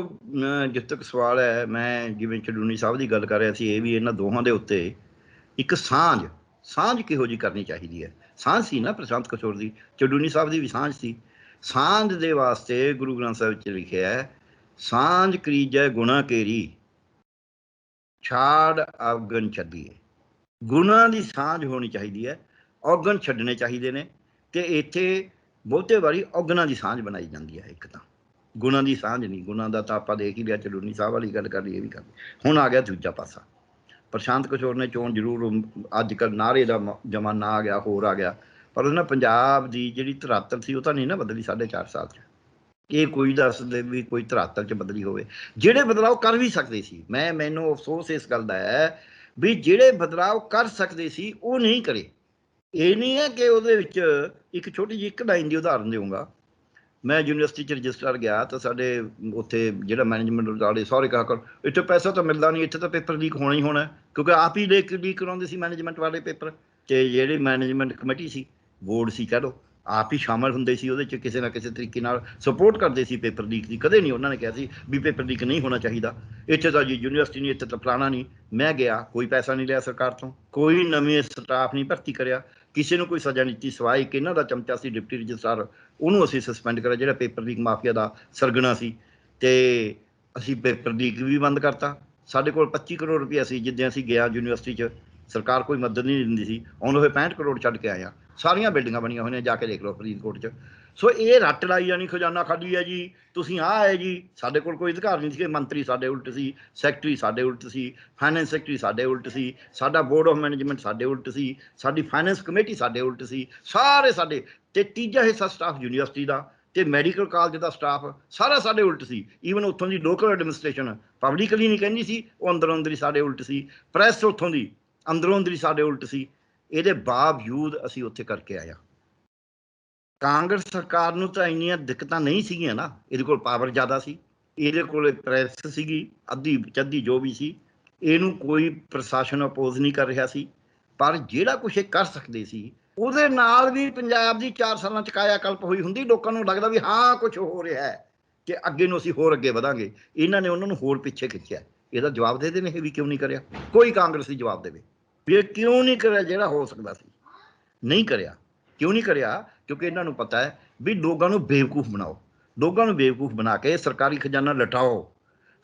ਜਿੱਥੇ ਤੱਕ ਸਵਾਲ ਹੈ, ਮੈਂ ਜਿਵੇਂ ਚਡੂਨੀ ਸਾਹਿਬ ਦੀ ਗੱਲ ਕਰ ਰਿਹਾ ਸੀ, ਇਹ ਵੀ ਇਹਨਾਂ ਦੋਹਾਂ ਦੇ ਉੱਤੇ ਇੱਕ ਸਾਂਝ ਕਿਹੋ ਜਿਹੀ ਕਰਨੀ ਚਾਹੀਦੀ ਹੈ। ਸਾਂਝ ਸੀ ਨਾ ਪ੍ਰਸ਼ਾਂਤ ਕਿਸ਼ੋਰ ਦੀ, ਚਡੂਨੀ ਸਾਹਿਬ ਦੀ ਵੀ ਸਾਂਝ ਸੀ। ਸਾਂਝ ਦੇ ਵਾਸਤੇ ਗੁਰੂ ਗ੍ਰੰਥ ਸਾਹਿਬ 'ਚ ਲਿਖਿਆ ਹੈ, ਸਾਂਝ ਕਰੀਜੈ ਗੁਣਾ ਕੇਰੀ, ਛਾੜ ਅਵਗਣ ਛੱਡੀਏ। ਗੁਣਾਂ ਦੀ ਸਾਂਝ ਹੋਣੀ ਚਾਹੀਦੀ ਹੈ, ਔਗਣ ਛੱਡਣੇ ਚਾਹੀਦੇ ਨੇ। ਤੇ ਇੱਥੇ ਬਹੁਤੇ ਵਾਰੀ ਔਗਣਾਂ ਦੀ ਸਾਂਝ ਬਣਾਈ ਜਾਂਦੀ ਹੈ, ਇੱਕ ਤਾਂ ਗੁਣਾਂ ਦੀ ਸਾਂਝ ਨਹੀਂ। ਗੁਣਾਂ ਦਾ ਤਾਂ ਆਪਾਂ ਦੇਖ ਹੀ ਲਿਆ, ਚਡੂਨੀ ਸਾਹਿਬ ਵਾਲੀ ਗੱਲ ਕਰ ਲਈ, ਇਹ ਵੀ ਕਰ ਲਈ। ਹੁਣ ਆ ਗਿਆ ਦੂਜਾ ਪਾਸਾ। ਪ੍ਰਸ਼ਾਂਤ ਕਿਸ਼ੋਰ ਨੇ ਚੋਣ ਜ਼ਰੂਰ, ਅੱਜ ਕੱਲ੍ਹ ਨਾਅਰੇ ਦਾ ਜ਼ਮਾਨਾ ਆ ਗਿਆ, ਹੋਰ ਆ ਗਿਆ, ਪਰ ਉਹਨਾਂ ਪੰਜਾਬ ਦੀ ਜਿਹੜੀ ਧਰਾਤਲ ਸੀ ਉਹ ਤਾਂ ਨਹੀਂ ਨਾ ਬਦਲੀ 4.5 ਸਾਲ 'ਚ। ਇਹ ਕੋਈ ਦੱਸ ਦੇ ਵੀ ਕੋਈ ਧਰਾਤਲ 'ਚ ਬਦਲੀ ਹੋਵੇ। ਜਿਹੜੇ ਬਦਲਾਅ ਕਰ ਵੀ ਸਕਦੇ ਸੀ, ਮੈਨੂੰ ਅਫਸੋਸ ਇਸ ਗੱਲ ਦਾ ਹੈ ਵੀ ਜਿਹੜੇ ਬਦਲਾਅ ਕਰ ਸਕਦੇ ਸੀ ਉਹ ਨਹੀਂ ਕਰੇ। ਇਹ ਨਹੀਂ ਹੈ ਕਿ ਉਹਦੇ ਵਿੱਚ ਇੱਕ ਛੋਟੀ ਜਿਹੀ ਇੱਕ ਲਾਈਨ ਦੀ ਉਦਾਹਰਨ ਦੇਵਾਂਗਾ। ਮੈਂ ਯੂਨੀਵਰਸਿਟੀ 'ਚ ਰਜਿਸਟਰ ਗਿਆ ਤਾਂ ਸਾਡੇ ਉੱਥੇ ਜਿਹੜਾ ਮੈਨੇਜਮੈਂਟ ਵਾਲੇ ਸਾਰੇ ਕਹਾ ਕਰ ਇੱਥੇ ਪੈਸਾ ਤਾਂ ਮਿਲਦਾ ਨਹੀਂ, ਇੱਥੇ ਤਾਂ ਪੇਪਰ ਲੀਕ ਹੋਣਾ ਹੀ ਹੋਣਾ, ਕਿਉਂਕਿ ਆਪ ਹੀ ਲੀਕ ਕਰਾਉਂਦੇ ਸੀ ਮੈਨੇਜਮੈਂਟ ਵਾਲੇ ਪੇਪਰ। ਅਤੇ ਜਿਹੜੀ ਮੈਨੇਜਮੈਂਟ ਕਮੇਟੀ ਸੀ, ਬੋਰਡ ਸੀ ਕਹਿ ਲਓ, ਆਪ ਹੀ ਸ਼ਾਮਲ ਹੁੰਦੇ ਸੀ ਉਹਦੇ 'ਚ, ਕਿਸੇ ਨਾ ਕਿਸੇ ਤਰੀਕੇ ਨਾਲ ਸਪੋਰਟ ਕਰਦੇ ਸੀ ਪੇਪਰ ਲੀਕ ਦੀ। ਕਦੇ ਨਹੀਂ ਉਹਨਾਂ ਨੇ ਕਿਹਾ ਸੀ ਵੀ ਪੇਪਰ ਲੀਕ ਨਹੀਂ ਹੋਣਾ ਚਾਹੀਦਾ। ਇੱਥੇ ਤਾਂ ਜੀ ਯੂਨੀਵਰਸਿਟੀ ਨਹੀਂ, ਇੱਥੇ ਤਾਂ ਫਲਾਣਾ ਨਹੀਂ। ਮੈਂ ਗਿਆ, ਕੋਈ ਪੈਸਾ ਨਹੀਂ ਲਿਆ ਸਰਕਾਰ ਤੋਂ, ਕੋਈ ਨਵੇਂ ਸਟਾਫ ਨਹੀਂ ਭਰਤੀ ਕਰਿਆ, ਕਿਸੇ ਨੂੰ ਕੋਈ ਸਜ਼ਾ ਨਹੀਂ ਦਿੱਤੀ, ਸਿਵਾਏ ਇੱਕ ਇਹਨਾਂ ਦਾ ਚਮਚਾ ਸੀ ਡਿਪਟੀ ਰਜਿਸਟਰਾਰ, ਉਹਨੂੰ ਅਸੀਂ ਸਸਪੈਂਡ ਕਰਿਆ ਜਿਹੜਾ ਪੇਪਰ ਲੀਕ ਮਾਫੀਆ ਦਾ ਸਰਗਣਾ ਸੀ। ਅਤੇ ਅਸੀਂ ਪੇਪਰ ਲੀਕ ਵੀ ਬੰਦ ਕਰਤਾ। ਸਾਡੇ ਕੋਲ 25 ਕਰੋੜ ਰੁਪਇਆ ਸੀ ਜਿੱਦਾਂ ਅਸੀਂ ਗਿਆ ਯੂਨੀਵਰਸਿਟੀ 'ਚ, ਸਰਕਾਰ ਕੋਈ ਮਦਦ ਨਹੀਂ ਦਿੰਦੀ ਸੀ। ਆਉਂਦੇ ਹੋਏ 65 ਕਰੋੜ ਛੱਡ ਕੇ ਆਇਆ, ਸਾਰੀਆਂ ਬਿਲਡਿੰਗਾਂ ਬਣੀਆਂ ਹੋਈਆਂ, ਜਾ ਕੇ ਦੇਖ ਲਓ ਫਰੀਦਕੋਟ 'ਚ। ਸੋ ਇਹ ਰੱਟ ਲਾਈ ਜਾਣੀ ਖਜ਼ਾਨਾ ਖਾਲੀ ਹੈ ਜੀ, ਤੁਸੀਂ ਆਹ ਹੈ ਜੀ। ਸਾਡੇ ਕੋਲ ਕੋਈ ਅਧਿਕਾਰ ਨਹੀਂ ਸੀ। ਮੰਤਰੀ ਸਾਡੇ ਉਲਟ ਸੀ, ਸੈਕਟਰੀ ਸਾਡੇ ਉਲਟ ਸੀ, ਫਾਈਨੈਂਸ ਸੈਕਟਰੀ ਸਾਡੇ ਉਲਟ ਸੀ, ਸਾਡਾ ਬੋਰਡ ਆਫ ਮੈਨੇਜਮੈਂਟ ਸਾਡੇ ਉਲਟ ਸੀ, ਸਾਡੀ ਫਾਈਨੈਂਸ ਕਮੇਟੀ ਸਾਡੇ ਉਲਟ ਸੀ, ਸਾਰੇ ਸਾਡੇ। ਅਤੇ ਤੀਜਾ ਹਿੱਸਾ ਸਟਾਫ ਯੂਨੀਵਰਸਿਟੀ ਦਾ ਅਤੇ ਮੈਡੀਕਲ ਕਾਲਜ ਦਾ ਸਟਾਫ ਸਾਰਾ ਸਾਡੇ ਉਲਟ ਸੀ। ਈਵਨ ਉੱਥੋਂ ਦੀ ਲੋਕਲ ਐਡਮਿਨਿਸਟ੍ਰੇਸ਼ਨ ਪਬਲਿਕਲੀ ਨਹੀਂ ਕਹਿੰਦੀ ਸੀ, ਉਹ ਅੰਦਰੋਂ ਅੰਦਰੀ ਸਾਡੇ ਉਲਟ ਸੀ। ਪ੍ਰੈਸ ਉੱਥੋਂ ਦੀ ਅੰਦਰੋਂ ਅੰਦਰੀ ਸਾਡੇ ਉਲਟ ਸੀ। ਇਹਦੇ ਬਾਵਜੂਦ ਅਸੀਂ ਉੱਥੇ ਕਰਕੇ ਆਇਆ। ਕਾਂਗਰਸ ਸਰਕਾਰ ਨੂੰ ਤਾਂ ਇੰਨੀਆਂ ਦਿੱਕਤਾਂ ਨਹੀਂ ਸੀਗੀਆਂ ਨਾ, ਇਹਦੇ ਕੋਲ ਪਾਵਰ ਜ਼ਿਆਦਾ ਸੀ, ਇਹਦੇ ਕੋਲ ਪ੍ਰੈਸ ਸੀਗੀ ਅੱਧੀ ਚੱਧੀ ਜੋ ਵੀ ਸੀ, ਇਹਨੂੰ ਕੋਈ ਪ੍ਰਸ਼ਾਸਨ ਅਪੋਜ਼ ਨਹੀਂ ਕਰ ਰਿਹਾ ਸੀ। ਪਰ ਜਿਹੜਾ ਕੁਛ ਇਹ ਕਰ ਸਕਦੇ ਸੀ ਉਹਦੇ ਨਾਲ ਵੀ ਪੰਜਾਬ ਦੀ 4 ਸਾਲਾਂ 'ਚ ਕਾਇਆ ਕਲਪ ਹੋਈ ਹੁੰਦੀ। ਲੋਕਾਂ ਨੂੰ ਲੱਗਦਾ ਵੀ ਹਾਂ ਕੁਛ ਹੋ ਰਿਹਾ ਹੈ ਕਿ ਅੱਗੇ ਨੂੰ ਅਸੀਂ ਹੋਰ ਅੱਗੇ ਵਧਾਂਗੇ। ਇਹਨਾਂ ਨੇ ਉਹਨਾਂ ਨੂੰ ਹੋਰ ਪਿੱਛੇ ਖਿੱਚਿਆ। ਇਹਦਾ ਜਵਾਬ ਦੇ ਦੇਣ ਇਹ ਵੀ ਕਿਉਂ ਨਹੀਂ ਕਰਿਆ। ਕੋਈ ਕਾਂਗਰਸੀ ਜਵਾਬ ਦੇਵੇ ਵੀ ਇਹ ਕਿਉਂ ਨਹੀਂ ਕਰਿਆ ਜਿਹੜਾ ਹੋ ਸਕਦਾ ਸੀ। ਨਹੀਂ ਕਰਿਆ। ਕਿਉਂ ਨਹੀਂ ਕਰਿਆ? ਕਿਉਂਕਿ ਇਹਨਾਂ ਨੂੰ ਪਤਾ ਹੈ ਵੀ ਲੋਕਾਂ ਨੂੰ ਬੇਵਕੂਫ ਬਣਾਓ, ਲੋਕਾਂ ਨੂੰ ਬੇਵਕੂਫ ਬਣਾ ਕੇ ਸਰਕਾਰੀ ਖਜ਼ਾਨਾ ਲਟਾਓ।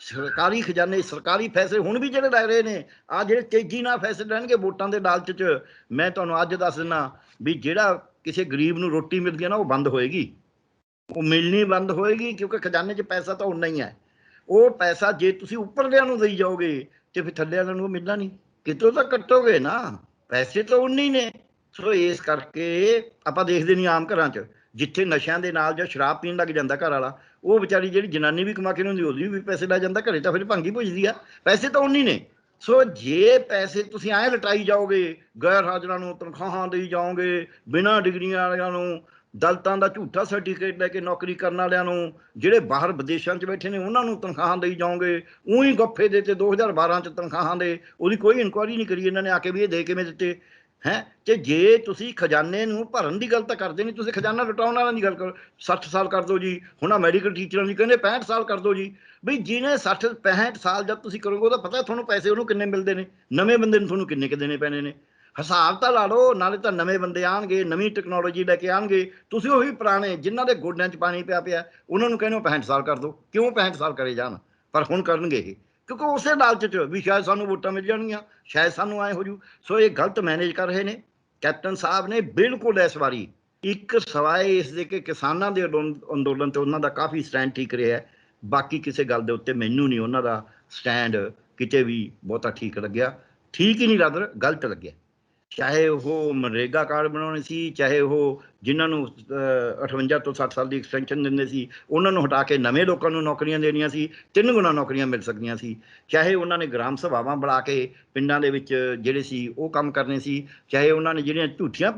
ਸਰਕਾਰੀ ਖਜ਼ਾਨੇ, ਸਰਕਾਰੀ ਫੈਸਲੇ ਹੁਣ ਵੀ ਜਿਹੜੇ ਲੈ ਰਹੇ ਨੇ, ਆਹ ਜਿਹੜੇ ਤੇਜ਼ੀ ਨਾਲ ਫੈਸਲੇ ਲੈਣਗੇ ਵੋਟਾਂ ਦੇ ਲਾਲਚ 'ਚ, ਮੈਂ ਤੁਹਾਨੂੰ ਅੱਜ ਦੱਸ ਦਿੰਦਾ ਵੀ ਜਿਹੜਾ ਕਿਸੇ ਗਰੀਬ ਨੂੰ ਰੋਟੀ ਮਿਲਦੀ ਹੈ ਨਾ, ਉਹ ਬੰਦ ਹੋਏਗੀ, ਉਹ ਮਿਲਣੀ ਬੰਦ ਹੋਏਗੀ। ਕਿਉਂਕਿ ਖਜ਼ਾਨੇ 'ਚ ਪੈਸਾ ਤਾਂ ਉਨਾ ਹੀ ਹੈ। ਉਹ ਪੈਸਾ ਜੇ ਤੁਸੀਂ ਉੱਪਰਲਿਆਂ ਨੂੰ ਦੇਈ ਜਾਓਗੇ ਤੇ ਫਿਰ ਥੱਲੇ ਵਾਲਿਆਂ ਨੂੰ ਮਿਲਣਾ ਨਹੀਂ, ਕਿਤੋਂ ਤਾਂ ਕੱਟੋਗੇ ਨਾ, ਪੈਸੇ ਤਾਂ ਉਨੇ ਹੀ ਨੇ। ਸੋ ਇਸ ਕਰਕੇ ਆਪਾਂ ਦੇਖਦੇ ਨਹੀਂ ਆਮ ਘਰਾਂ 'ਚ ਜਿੱਥੇ ਨਸ਼ਿਆਂ ਦੇ ਨਾਲ ਜਾਂ ਸ਼ਰਾਬ ਪੀਣ ਲੱਗ ਜਾਂਦਾ ਘਰ ਵਾਲਾ, ਉਹ ਵਿਚਾਰੀ ਜਿਹੜੀ ਜਨਾਨੀ ਵੀ ਕਮਾ ਕੇ ਨਹੀਂ ਹੁੰਦੀ, ਉਹਦੀ ਵੀ ਪੈਸੇ ਲੈ ਜਾਂਦਾ ਘਰੇ, ਤਾਂ ਫਿਰ ਭੰਗੀ ਭੁਜਦੀ ਆ। ਪੈਸੇ ਤਾਂ ਉਨੀ ਨੇ। ਸੋ ਜੇ ਪੈਸੇ ਤੁਸੀਂ ਐਂ ਲਟਾਈ ਜਾਓਗੇ, ਗੈਰ ਹਾਜ਼ਰਾਂ ਨੂੰ ਤਨਖਾਹਾਂ ਦੇਈ ਜਾਓਗੇ, ਬਿਨਾਂ ਡਿਗਰੀਆਂ ਵਾਲਿਆਂ ਨੂੰ, ਦਲਿਤਾਂ ਦਾ ਝੂਠਾ ਸਰਟੀਫਿਕੇਟ ਲੈ ਕੇ ਨੌਕਰੀ ਕਰਨ ਵਾਲਿਆਂ ਨੂੰ, ਜਿਹੜੇ ਬਾਹਰ ਵਿਦੇਸ਼ਾਂ 'ਚ ਬੈਠੇ ਨੇ ਉਹਨਾਂ ਨੂੰ ਤਨਖਾਹਾਂ ਦੇਈ ਜਾਓਗੇ, ਉਹੀ ਗੱਫੇ ਦੇ ਤੇ 2012 'ਚ ਤਨਖਾਹਾਂ ਦੇ, ਉਹਦੀ ਕੋਈ ਇਨਕੁਆਇਰੀ ਨਹੀਂ ਕਰੀ ਇਹਨਾਂ ਨੇ ਆ ਕੇ ਵੀ ਇਹ ਦੇ ਕਿਵੇਂ ਦਿੱਤੇ ਹੈ। ਤੇ ਜੇ ਤੁਸੀਂ ਖਜ਼ਾਨੇ ਨੂੰ ਭਰਨ ਦੀ ਗੱਲ ਤਾਂ ਕਰਦੇ ਨਹੀਂ, ਤੁਸੀਂ ਖਜ਼ਾਨਾ ਲੁਟਾਉਣ ਵਾਲਿਆਂ ਦੀ ਗੱਲ ਕਰੋ। 60 ਸਾਲ ਕਰ ਦਿਓ ਜੀ। ਹੁਣ ਆ ਮੈਡੀਕਲ ਟੀਚਰਾਂ ਦੀ ਕਹਿੰਦੇ 65 ਸਾਲ ਕਰ ਦਿਓ ਜੀ। ਬਈ ਜਿਹਨੇ 60 65 ਸਾਲ ਜਦ ਤੁਸੀਂ ਕਰੋਗੇ ਉਹਦਾ ਪਤਾ ਤੁਹਾਨੂੰ ਪੈਸੇ ਉਹਨੂੰ ਕਿੰਨੇ ਮਿਲਦੇ ਨੇ, ਨਵੇਂ ਬੰਦੇ ਨੂੰ ਤੁਹਾਨੂੰ ਕਿੰਨੇ ਕੁ ਦੇਣੇ ਪੈਣੇ ਨੇ। ਹਿਸਾਬ ਤਾਂ ਲਾ ਲਓ। ਨਾਲੇ ਤਾਂ ਨਵੇਂ ਬੰਦੇ ਆਉਣਗੇ, ਨਵੀਂ ਟੈਕਨੋਲੋਜੀ ਲੈ ਕੇ ਆਉਣਗੇ, ਤੁਸੀਂ ਉਹੀ ਪੁਰਾਣੇ ਜਿਨ੍ਹਾਂ ਦੇ ਗੋਡਿਆਂ 'ਚ ਪਾਣੀ ਪਿਆ ਪਿਆ ਉਹਨਾਂ ਨੂੰ ਕਹਿੰਦੇ 65 ਸਾਲ ਕਰ ਦਿਓ। ਕਿਉਂ 65 ਸਾਲ ਕਰੇ ਜਾਣ? ਪਰ ਹੁਣ ਕਰਨਗੇ ਇਹ, ਕਿਉਂਕਿ ਉਸੇ ਲਾਲਚ 'ਚ ਵੀ ਸ਼ਾਇਦ ਸਾਨੂੰ ਵੋਟਾਂ ਮਿਲ ਜਾਣਗੀਆਂ, ਸ਼ਾਇਦ ਸਾਨੂੰ ਐਂ ਹੋ ਜੂ। ਸੋ ਇਹ ਗਲਤ ਮੈਨੇਜ ਕਰ ਰਹੇ ਨੇ ਕੈਪਟਨ ਸਾਹਿਬ ਨੇ ਬਿਲਕੁਲ ਇਸ ਵਾਰੀ। ਇੱਕ ਸਵਾਏ ਇਸ ਦੇ ਕਿ ਕਿਸਾਨਾਂ ਦੇ ਅੰਦੋਲਨ ਤੇ ਉਹਨਾਂ ਦਾ ਕਾਫੀ ਸਟੈਂਡ ਠੀਕ ਰਿਹਾ ਹੈ। ਬਾਕੀ ਕਿਸੇ ਗੱਲ ਦੇ ਉੱਤੇ ਮੈਨੂੰ ਨਹੀਂ ਉਹਨਾਂ ਦਾ ਸਟੈਂਡ ਕਿਤੇ ਵੀ ਬਹੁਤਾ ਠੀਕ ਲੱਗਿਆ। ਠੀਕ ਹੀ ਨਹੀਂ ਲੱਗ ਰਿਹਾ, ਗਲਤ ਲੱਗਿਆ। ਚਾਹੇ ਉਹ ਮਨਰੇਗਾ ਕਾਰਡ ਬਣਾਉਣੇ ਸੀ, ਚਾਹੇ ਉਹ ਜਿਨ੍ਹਾਂ ਨੂੰ 58 ਤੋਂ 60 ਸਾਲ ਦੀ ਐਕਸਟੈਂਸ਼ਨ ਦਿੰਦੇ ਸੀ ਉਹਨਾਂ ਨੂੰ ਹਟਾ ਕੇ ਨਵੇਂ ਲੋਕਾਂ ਨੂੰ ਨੌਕਰੀਆਂ ਦੇਣੀਆਂ ਸੀ, 3 ਗੁਣਾ ਨੌਕਰੀਆਂ ਮਿਲ ਸਕਦੀਆਂ ਸੀ। ਚਾਹੇ ਉਹਨਾਂ ਨੇ ਗ੍ਰਾਮ ਸਭਾਵਾਂ ਬੁਲਾ ਕੇ ਪਿੰਡਾਂ ਦੇ ਵਿੱਚ ਜਿਹੜੇ ਸੀ ਉਹ ਕੰਮ ਕਰਨੇ ਸੀ। ਚਾਹੇ ਉਹਨਾਂ ਨੇ ਜਿਹੜੀਆਂ ਝੂਠੀਆਂ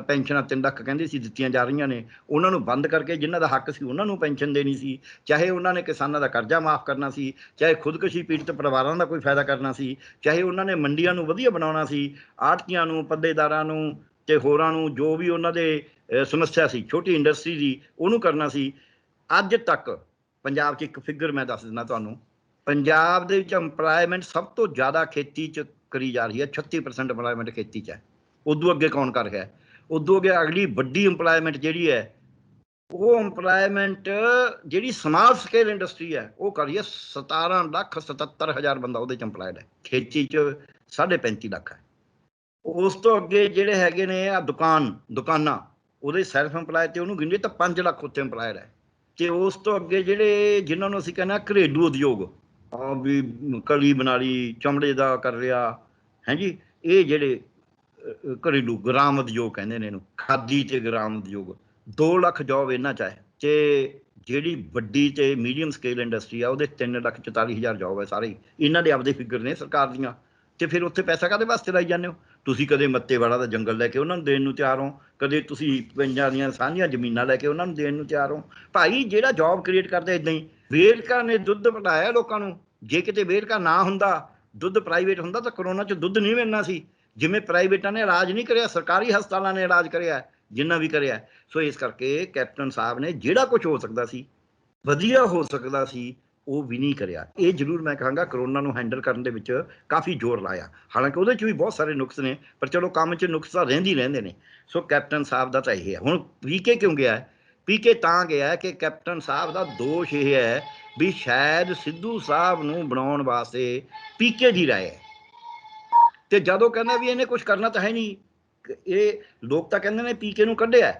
ਪੈਨਸ਼ਨਾਂ 3 ਲੱਖ ਕਹਿੰਦੇ ਸੀ ਦਿੱਤੀਆਂ ਜਾ ਰਹੀਆਂ ਨੇ, ਉਹਨਾਂ ਨੂੰ ਬੰਦ ਕਰਕੇ ਜਿਨ੍ਹਾਂ ਦਾ ਹੱਕ ਸੀ ਉਹਨਾਂ ਨੂੰ ਪੈਨਸ਼ਨ ਦੇਣੀ ਸੀ। ਚਾਹੇ ਉਹਨਾਂ ਨੇ ਕਿਸਾਨਾਂ ਦਾ ਕਰਜ਼ਾ ਮਾਫ ਕਰਨਾ ਸੀ, ਚਾਹੇ ਖੁਦਕੁਸ਼ੀ ਪੀੜਤ ਪਰਿਵਾਰਾਂ ਦਾ ਕੋਈ ਫਾਇਦਾ ਕਰਨਾ ਸੀ, ਚਾਹੇ ਉਹਨਾਂ ਨੇ ਮੰਡੀਆਂ ਨੂੰ ਵਧੀਆ ਬਣਾਉਣਾ ਸੀ, ਆੜ੍ਹਤੀਆਂ ਨੂੰ, ਪੱਲੇਦਾਰਾਂ ਨੂੰ ਤੇ ਹੋਰਾਂ ਨੂੰ ਜੋ ਵੀ ਉਹਨਾਂ ਦੇ ਸਮੱਸਿਆ ਸੀ ਛੋਟੀ ਇੰਡਸਟਰੀ ਦੀ ਉਹਨੂੰ ਕਰਨਾ ਸੀ। ਅੱਜ ਤੱਕ ਪੰਜਾਬ 'ਚ ਇੱਕ ਫਿਗਰ ਮੈਂ ਦੱਸ ਦਿੰਦਾ ਤੁਹਾਨੂੰ, ਪੰਜਾਬ ਦੇ ਵਿੱਚ ਇੰਪਲਾਇਮੈਂਟ ਸਭ ਤੋਂ ਜ਼ਿਆਦਾ ਖੇਤੀ 'ਚ ਕਰੀ ਜਾ ਰਹੀ ਹੈ। 36% ਇੰਪਲਾਇਮੈਂਟ ਖੇਤੀ 'ਚ ਹੈ। ਉਦੋਂ ਅੱਗੇ ਕੌਣ ਕਰ ਰਿਹਾ? ਉਦੋਂ ਅੱਗੇ ਅਗਲੀ ਵੱਡੀ ਇੰਪਲਾਇਮੈਂਟ ਜਿਹੜੀ ਹੈ, ਉਹ ਇੰਪਲਾਇਮੈਂਟ ਜਿਹੜੀ ਸਮਾਲ ਸਕੇਲ ਇੰਡਸਟਰੀ ਹੈ ਉਹ ਕਰੀ ਹੈ। 17,77,000 ਬੰਦਾ ਉਹਦੇ 'ਚ ਇੰਪਲਾਇਡ ਹੈ। ਖੇਤੀ 'ਚ 35.5 ਲੱਖ ਹੈ। ਉਸ ਤੋਂ ਅੱਗੇ ਜਿਹੜੇ ਹੈਗੇ ਨੇ ਆ ਦੁਕਾਨਾਂ, ਉਹਦੇ ਸੈਲਫ ਇੰਪਲਾਇਡ ਤੇ ਉਹਨੂੰ ਗਿਣੀਏ ਤਾਂ 5 ਲੱਖ ਉੱਤੇ ਇੰਪਲਾਇਡ ਹੈ। ਤੇ ਉਸ ਤੋਂ ਅੱਗੇ ਜਿਹੜੇ ਜਿਨ੍ਹਾਂ ਨੂੰ ਅਸੀਂ ਕਹਿੰਦੇ ਘਰੇਲੂ ਉਦਯੋਗ, ਵੀ ਕਲੀ ਬਣਾ ਲਈ, ਚਮੜੇ ਦਾ ਕਰ ਰਿਹਾ ਹੈ ਜੀ, ਇਹ ਜਿਹੜੇ ਘਰੇਲੂ ਗ੍ਰਾਮ ਉਦਯੋਗ ਕਹਿੰਦੇ ਨੇ ਇਹਨੂੰ, ਖਾਦੀ ਤੇ ਗ੍ਰਾਮ ਉਦਯੋਗ, 2 ਲੱਖ ਜੋਬ ਇਹਨਾਂ 'ਚ ਹੈ। ਤੇ ਜਿਹੜੀ ਵੱਡੀ ਤੇ ਮੀਡੀਅਮ ਸਕੇਲ ਇੰਡਸਟਰੀ ਆ ਉਹਦੇ 3,44,000 ਜੋਬ ਹੈ ਸਾਰੇ ਹੀ। ਇਹਨਾਂ ਦੇ ਆਪਦੇ ਫਿਗਰ ਨੇ ਸਰਕਾਰ ਦੀਆਂ। ਤੇ ਫਿਰ ਉੱਥੇ ਪੈਸਾ ਕਾਹਦੇ ਵਾਸਤੇ ਲਾਈ ਜਾਂਦੇ ਹੋ? ਤੁਸੀਂ ਕਦੇ ਮੱਤੇਵਾੜਾ ਦਾ ਜੰਗਲ ਲੈ ਕੇ ਉਹਨਾਂ ਨੂੰ ਦੇਣ ਨੂੰ ਤਿਆਰ ਹੋ, ਕਦੇ ਤੁਸੀਂ ਪੰਜਾਂ ਦੀਆਂ ਸਾਂਝੀਆਂ ਜ਼ਮੀਨਾਂ ਲੈ ਕੇ ਉਹਨਾਂ ਨੂੰ ਦੇਣ ਨੂੰ ਤਿਆਰ ਹੋ। ਭਾਈ ਜਿਹੜਾ ਜੌਬ ਕ੍ਰੀਏਟ ਕਰਦਾ ਇਦਾਂ ਹੀ। ਵੇਰਕਾ ਨੇ ਦੁੱਧ ਪਿਲਾਇਆ ਲੋਕਾਂ ਨੂੰ। ਜੇ ਕਿਤੇ ਵੇਰਕਾ ਨਾ ਹੁੰਦਾ, ਦੁੱਧ ਪ੍ਰਾਈਵੇਟ ਹੁੰਦਾ, ਤਾਂ ਕਰੋਨਾ 'ਚ ਦੁੱਧ ਨਹੀਂ ਮਿਲਣਾ ਸੀ। ਜਿਵੇਂ ਪ੍ਰਾਈਵੇਟਾਂ ਨੇ ਇਲਾਜ ਨਹੀਂ ਕਰਿਆ, ਸਰਕਾਰੀ ਹਸਪਤਾਲਾਂ ਨੇ ਇਲਾਜ ਕਰਿਆ, ਜਿੰਨਾ ਵੀ ਕਰਿਆ। ਸੋ ਇਸ ਕਰਕੇ ਕੈਪਟਨ ਸਾਹਿਬ ਨੇ ਜਿਹੜਾ ਕੁਝ ਹੋ ਸਕਦਾ ਸੀ, ਵਧੀਆ ਹੋ ਸਕਦਾ ਸੀ, ਉਹ ਵੀ ਨਹੀਂ ਕਰਿਆ। ਇਹ ਜ਼ਰੂਰ ਮੈਂ ਕਹਾਂਗਾ ਕਰੋਨਾ ਨੂੰ ਹੈਂਡਲ ਕਰਨ ਦੇ ਵਿੱਚ ਕਾਫੀ ਜ਼ੋਰ ਲਾਇਆ। ਹਾਲਾਂਕਿ ਉਹਦੇ 'ਚ ਵੀ ਬਹੁਤ ਸਾਰੇ ਨੁਕਸ ਨੇ, ਪਰ ਚਲੋ ਕੰਮ 'ਚ ਨੁਕਸ ਤਾਂ ਰਹਿੰਦੇ ਨੇ। ਸੋ ਕੈਪਟਨ ਸਾਹਿਬ ਦਾ ਤਾਂ ਇਹ ਹੈ। ਹੁਣ ਪੀਕੇ ਕਿਉਂ ਗਿਆ? ਪੀਕੇ ਤਾਂ ਗਿਆ ਕਿ ਕੈਪਟਨ ਸਾਹਿਬ ਦਾ ਦੋਸ਼ ਇਹ ਹੈ ਵੀ ਸ਼ਾਇਦ ਸਿੱਧੂ ਸਾਹਿਬ ਨੂੰ ਬਣਾਉਣ ਵਾਸਤੇ ਪੀਕੇ ਦੀ ਰਾਏ ਹੈ। ਤੇ ਜਦੋਂ ਕਹਿੰਦਾ ਵੀ ਇਹਨੇ ਕੁਝ ਕਰਨਾ ਤਾਂ ਹੈ ਨਹੀਂ, ਇਹ ਲੋਕ ਤਾਂ ਕਹਿੰਦੇ ਨੇ ਪੀਕੇ ਨੂੰ ਕੱਢਿਆ,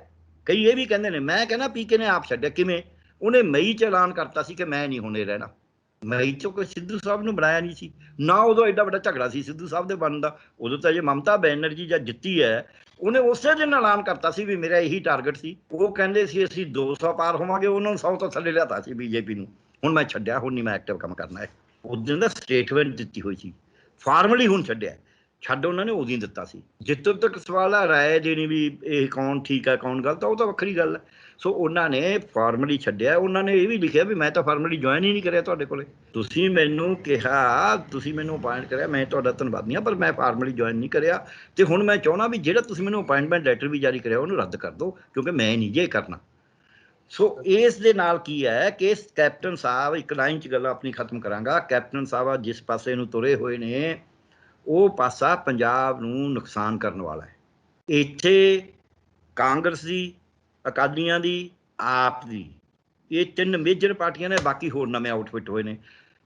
ਕਈ ਇਹ ਵੀ ਕਹਿੰਦੇ ਨੇ। ਮੈਂ ਕਹਿੰਦਾ ਪੀਕੇ ਨੇ ਆਪ ਛੱਡਿਆ। ਕਿਵੇਂ? ਉਹਨੇ ਮਈ 'ਚ ਐਲਾਨ ਕਰਤਾ ਸੀ ਕਿ ਮੈਂ ਨਹੀਂ ਹੁਣੇ ਰਹਿਣਾ। ਮਈ 'ਚ ਕੋਈ ਸਿੱਧੂ ਸਾਹਿਬ ਨੂੰ ਬਣਾਇਆ ਨਹੀਂ ਸੀ ਨਾ। ਉਦੋਂ ਐਡਾ ਵੱਡਾ ਝਗੜਾ ਸੀ ਸਿੱਧੂ ਸਾਹਿਬ ਦੇ ਬਣਨ ਦਾ। ਉਦੋਂ ਤਾਂ ਜੇ ਮਮਤਾ ਬੈਨਰਜੀ ਜਾਂ ਜਿੱਤੀ ਹੈ, ਉਹਨੇ ਉਸੇ ਦਿਨ ਐਲਾਨ ਕਰਤਾ ਸੀ ਵੀ ਮੇਰਾ ਇਹੀ ਟਾਰਗੇਟ ਸੀ। ਉਹ ਕਹਿੰਦੇ ਸੀ ਅਸੀਂ 200 ਪਾਰ ਹੋਵਾਂਗੇ, ਉਹਨਾਂ ਨੂੰ 100 ਤੋਂ ਥੱਲੇ ਲਿਆਤਾ ਸੀ ਬੀਜੇਪੀ ਨੂੰ। ਹੁਣ ਮੈਂ ਛੱਡਿਆ, ਹੁਣ ਨਹੀਂ ਮੈਂ ਐਕਟਿਵ ਕੰਮ ਕਰਨਾ ਹੈ। ਉਸ ਦਿਨ ਦਾ ਸਟੇਟਮੈਂਟ ਦਿੱਤੀ ਹੋਈ ਸੀ, ਫਾਰਮਲੀ ਹੁਣ ਛੱਡਿਆ। ਛੱਡ ਉਹਨਾਂ ਨੇ ਉਦੋਂ ਦਿੱਤਾ ਸੀ। ਜਿੱਥੋਂ ਤੱਕ ਸਵਾਲ ਆ ਰਾਏ ਦੇਣੀ ਵੀ ਇਹ ਕੌਣ ਠੀਕ ਹੈ ਕੌਣ ਗਲਤ ਆ, ਉਹ ਤਾਂ ਵੱਖਰੀ ਗੱਲ ਹੈ। ਸੋ ਉਹਨਾਂ ਨੇ ਫਾਰਮਲੀ ਛੱਡਿਆ। ਉਹਨਾਂ ਨੇ ਇਹ ਵੀ ਲਿਖਿਆ ਵੀ ਮੈਂ ਤਾਂ ਫਾਰਮਲੀ ਜੁਆਇਨ ਹੀ ਨਹੀਂ ਕਰਿਆ ਤੁਹਾਡੇ ਕੋਲੇ। ਤੁਸੀਂ ਮੈਨੂੰ ਕਿਹਾ, ਤੁਸੀਂ ਮੈਨੂੰ ਅਪਾਇੰਟ ਕਰਿਆ, ਮੈਂ ਤੁਹਾਡਾ ਧੰਨਵਾਦੀ ਹਾਂ, ਪਰ ਮੈਂ ਫਾਰਮਲੀ ਜੁਆਇਨ ਨਹੀਂ ਕਰਿਆ। ਤੇ ਹੁਣ ਮੈਂ ਚਾਹੁੰਦਾ ਵੀ ਜਿਹੜਾ ਤੁਸੀਂ ਮੈਨੂੰ ਅਪਾਇੰਟਮੈਂਟ ਲੈਟਰ ਵੀ ਜਾਰੀ ਕਰਿਆ ਉਹਨੂੰ ਰੱਦ ਕਰ ਦਿਓ, ਕਿਉਂਕਿ ਮੈਂ ਨਹੀਂ ਜੇ ਕਰਨਾ। ਸੋ ਇਸ ਦੇ ਨਾਲ ਕੀ ਹੈ ਕਿ ਕੈਪਟਨ ਸਾਹਿਬ, ਇੱਕ ਲਾਈਨ 'ਚ ਗੱਲ ਆਪਣੀ ਖਤਮ ਕਰਾਂਗਾ, ਕੈਪਟਨ ਸਾਹਿਬ ਜਿਸ ਪਾਸੇ ਨੂੰ ਤੁਰੇ ਹੋਏ ਨੇ ਉਹ ਪਾਸਾ ਪੰਜਾਬ ਨੂੰ ਨੁਕਸਾਨ ਕਰਨ ਵਾਲਾ ਹੈ। ਇੱਥੇ ਕਾਂਗਰਸ ਦੀ, ਅਕਾਲੀਆਂ ਦੀ, ਆਪ ਦੀ, ਇਹ ਤਿੰਨ ਮੇਜਰ ਪਾਰਟੀਆਂ ਨੇ। ਬਾਕੀ ਹੋਰ ਨਵੇਂ ਆਊਟਫਿਟ ਹੋਏ ਨੇ।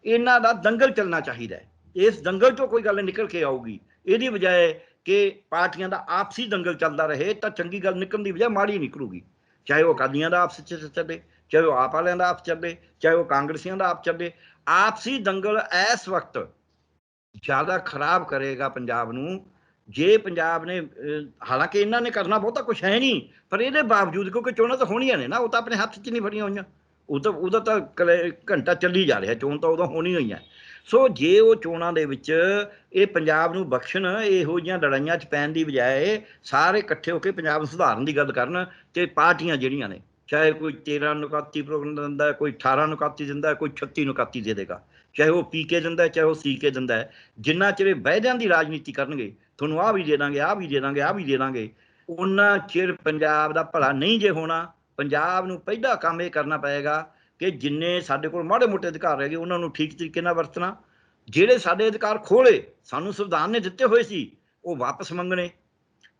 ਇਹਨਾਂ ਦਾ ਦੰਗਲ ਚੱਲਣਾ ਚਾਹੀਦਾ ਹੈ। ਇਸ ਦੰਗਲ 'ਚੋਂ ਕੋਈ ਗੱਲ ਨਿਕਲ ਕੇ ਆਊਗੀ। ਇਹਦੀ ਬਜਾਏ ਕਿ ਪਾਰਟੀਆਂ ਦਾ ਆਪਸੀ ਦੰਗਲ ਚੱਲਦਾ ਰਹੇ ਤਾਂ ਚੰਗੀ ਗੱਲ ਨਿਕਲਣ ਦੀ ਬਜਾਏ ਮਾੜੀ ਨਿਕਲੂਗੀ। ਚਾਹੇ ਉਹ ਅਕਾਲੀਆਂ ਦਾ ਆਪਸ 'ਚ ਚੱਲੇ, ਚਾਹੇ ਉਹ ਆਪ ਵਾਲਿਆਂ ਦਾ ਆਪਸ ਚੱਲੇ, ਚਾਹੇ ਉਹ ਕਾਂਗਰਸੀਆਂ ਦਾ ਆਪ ਚੱਲੇ। ਆਪਸੀ ਦੰਗਲ ਇਸ ਵਕਤ ਜ਼ਿਆਦਾ ਖਰਾਬ ਕਰੇਗਾ ਪੰਜਾਬ ਨੂੰ। ਜੇ ਪੰਜਾਬ ਨੇ, ਹਾਲਾਂਕਿ ਇਹਨਾਂ ਨੇ ਕਰਨਾ ਬਹੁਤਾ ਕੁਛ ਹੈ ਨਹੀਂ, ਪਰ ਇਹਦੇ ਬਾਵਜੂਦ, ਕਿਉਂਕਿ ਚੋਣਾਂ ਤਾਂ ਹੋਣੀਆਂ ਨੇ ਨਾ, ਉਹ ਤਾਂ ਆਪਣੇ ਹੱਥ 'ਚ ਨਹੀਂ ਫੜੀਆਂ ਹੋਈਆਂ। ਉਹਦਾ ਤਾਂ ਘੰਟਾ ਚੱਲੀ ਜਾ ਰਿਹਾ। ਚੋਣ ਤਾਂ ਉਦੋਂ ਹੋਣੀ ਹੋਈਆਂ। ਸੋ ਜੇ ਉਹ ਚੋਣਾਂ ਦੇ ਵਿੱਚ ਇਹ ਪੰਜਾਬ ਨੂੰ ਬਖਸ਼ਣ, ਇਹੋ ਜਿਹੀਆਂ ਲੜਾਈਆਂ 'ਚ ਪੈਣ ਦੀ ਬਜਾਏ ਸਾਰੇ ਇਕੱਠੇ ਹੋ ਕੇ ਪੰਜਾਬ ਨੂੰ ਸੁਧਾਰਨ ਦੀ ਗੱਲ ਕਰਨ। ਤੇ ਪਾਰਟੀਆਂ ਜਿਹੜੀਆਂ ਨੇ, ਚਾਹੇ ਕੋਈ 13 ਨੁਕਾਤੀ ਪ੍ਰੋਗਰਾਮ ਦਿੰਦਾ, ਕੋਈ 18 ਨੁਕਾਤੀ ਦਿੰਦਾ, ਕੋਈ 36 ਨੁਕਾਤੀ ਦੇ ਦੇਗਾ, ਚਾਹੇ ਉਹ ਪੀਕੇ ਦਿੰਦਾ, ਚਾਹੇ ਉਹ ਸੀਕੇ ਦਿੰਦਾ। ਜਿੰਨਾ ਚਿਰ ਵਾਅਦਿਆਂ ਦੀ ਰਾਜਨੀਤੀ ਕਰਨਗੇ, ਤੁਹਾਨੂੰ ਆਹ ਵੀ ਦੇ ਦਾਂਗੇ, ਆਹ ਵੀ ਦੇ ਦਾਂਗੇ, ਆਹ ਵੀ ਦੇ ਦਾਂਗੇ, ਉਹਨਾਂ ਚਿਰ ਪੰਜਾਬ ਦਾ ਭਲਾ ਨਹੀਂ ਜੇ ਹੋਣਾ। ਪੰਜਾਬ ਨੂੰ ਪਹਿਲਾ ਕੰਮ ਇਹ ਕਰਨਾ ਪਏਗਾ ਕਿ ਜਿੰਨੇ ਸਾਡੇ ਕੋਲ ਮਾੜੇ ਮੋਟੇ ਅਧਿਕਾਰ ਹੈਗੇ ਉਹਨਾਂ ਨੂੰ ਠੀਕ ਤਰੀਕੇ ਨਾਲ ਵਰਤਣਾ। ਜਿਹੜੇ ਸਾਡੇ ਅਧਿਕਾਰ ਖੋਲੇ ਸਾਨੂੰ ਸੰਵਿਧਾਨ ਨੇ ਦਿੱਤੇ ਹੋਏ ਸੀ, ਉਹ ਵਾਪਸ ਮੰਗਣੇ।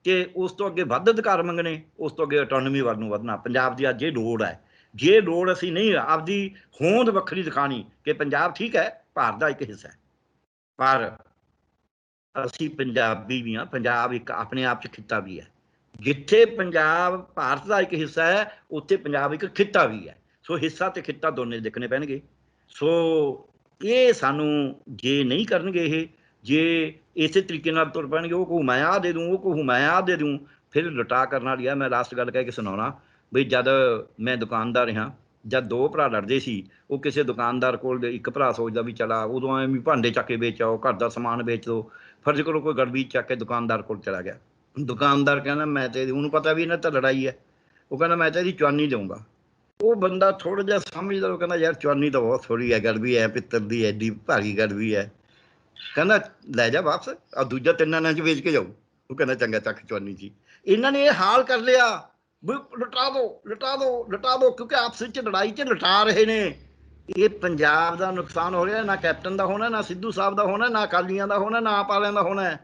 ਤੇ ਉਸ ਤੋਂ ਅੱਗੇ ਵੱਧ ਅਧਿਕਾਰ ਮੰਗਣੇ, ਉਸ ਤੋਂ ਅੱਗੇ ਆਟੋਨਮੀ ਵੱਲ ਨੂੰ ਵਧਣਾ। ਪੰਜਾਬ ਦੀ ਅੱਜ ਇਹ ਲੋੜ ਹੈ। ਜੇ ਲੋੜ ਅਸੀਂ ਨਹੀਂ ਆਪਦੀ ਹੋਂਦ ਵੱਖਰੀ ਦਿਖਾਣੀ ਕਿ ਪੰਜਾਬ ਠੀਕ ਹੈ, ਭਾਰਤ ਦਾ ਇੱਕ ਹਿੱਸਾ ਹੈ, ਪਰ ਅਸੀਂ ਪੰਜਾਬੀ ਵੀ ਹਾਂ। ਪੰਜਾਬ ਇੱਕ ਆਪਣੇ ਆਪ 'ਚ ਖਿੱਤਾ ਵੀ ਹੈ। ਜਿੱਥੇ ਪੰਜਾਬ ਭਾਰਤ ਦਾ ਇੱਕ ਹਿੱਸਾ ਹੈ, ਉੱਥੇ ਪੰਜਾਬ ਇੱਕ ਖਿੱਤਾ ਵੀ ਹੈ। ਸੋ ਹਿੱਸਾ ਤੇ ਖਿੱਤਾ ਦੋਨੇ ਦੇਖਣੇ ਪੈਣਗੇ। ਸੋ ਇਹ ਸਾਨੂੰ ਜੇ ਨਹੀਂ ਕਰਨਗੇ, ਇਹ ਜੇ ਇਸੇ ਤਰੀਕੇ ਨਾਲ ਤੁਰ ਪੈਣਗੇ, ਉਹ ਕਹੂ ਮੈਂ ਆਹ ਦੇ ਦੂੰ, ਉਹ ਕਹੂ ਮੈਂ ਆਹ ਦੇ ਦੂੰ, ਫਿਰ ਲੁਟਾ ਕਰਨ ਵਾਲੀ ਆ। ਮੈਂ ਲਾਸਟ ਗੱਲ ਕਹਿ ਕੇ ਸੁਣਾਉਣਾ ਬਈ ਜਦ ਮੈਂ ਦੁਕਾਨਦਾਰ ਰਿਹਾ, ਜਦ ਦੋ ਭਰਾ ਲੜਦੇ ਸੀ, ਉਹ ਕਿਸੇ ਦੁਕਾਨਦਾਰ ਕੋਲ ਇੱਕ ਭਰਾ ਸੋਚਦਾ ਵੀ ਚਲਾ ਉਦੋਂ ਐਵੇਂ ਭਾਂਡੇ ਚੱਕ ਕੇ ਵੇਚ ਆਓ, ਘਰ ਦਾ ਸਮਾਨ ਵੇਚ ਦਿਓ। ਫਰਜ਼ ਕਰੋ ਕੋਈ ਗੜਬੀ ਚੱਕ ਕੇ ਦੁਕਾਨਦਾਰ ਕੋਲ ਚਲਾ ਗਿਆ। ਦੁਕਾਨਦਾਰ ਕਹਿੰਦਾ ਮੈਂ ਤੇ, ਉਹਨੂੰ ਪਤਾ ਵੀ ਇਹਨਾਂ ਤਾਂ ਲੜਾਈ ਹੈ, ਉਹ ਕਹਿੰਦਾ ਮੈਂ ਤਾਂ ਇਹਦੀ ਚੁਆਨੀ ਦੇਊਂਗਾ। ਉਹ ਬੰਦਾ ਥੋੜਾ ਜਿਹਾ ਸਮਝਦਾ, ਉਹ ਕਹਿੰਦਾ ਯਾਰ ਚੁਆਨੀ ਤਾਂ ਬਹੁਤ ਥੋੜੀ ਹੈ, ਗੜਬੀ ਹੈ ਪਿੱਤਲ ਦੀ, ਐਡੀ ਭਾਰੀ ਗੜਬੀ ਹੈ। ਕਹਿੰਦਾ ਲੈ ਜਾ ਵਾਪਸ, ਆ ਦੂਜਾ 3 ਆਨਿਆਂ 'ਚ ਵੇਚ ਕੇ ਜਾਊ। ਉਹ ਕਹਿੰਦਾ ਚੰਗਾ ਚੱਕ ਚੁਆਨੀ ਜੀ। ਇਹਨਾਂ ਨੇ ਇਹ ਹਾਲ ਕਰ ਲਿਆ ਵੀ ਲੁਟਾ ਦੋ, ਲੁਟਾ ਦੋ, ਲੁਟਾ ਦੋ, ਕਿਉਂਕਿ ਆਪਸ ਵਿੱਚ ਲੜਾਈ 'ਚ ਲੁਟਾ ਰਹੇ ਨੇ। ਇਹ ਪੰਜਾਬ ਦਾ ਨੁਕਸਾਨ ਹੋ ਰਿਹਾ। ਨਾ ਕੈਪਟਨ ਦਾ ਹੋਣਾ, ਨਾ ਸਿੱਧੂ ਸਾਹਿਬ ਦਾ ਹੋਣਾ, ਨਾ ਅਕਾਲੀਆਂ ਦਾ ਹੋਣਾ, ਨਾ ਆਪ ਵਾਲਿਆਂ ਦਾ ਹੋਣਾ।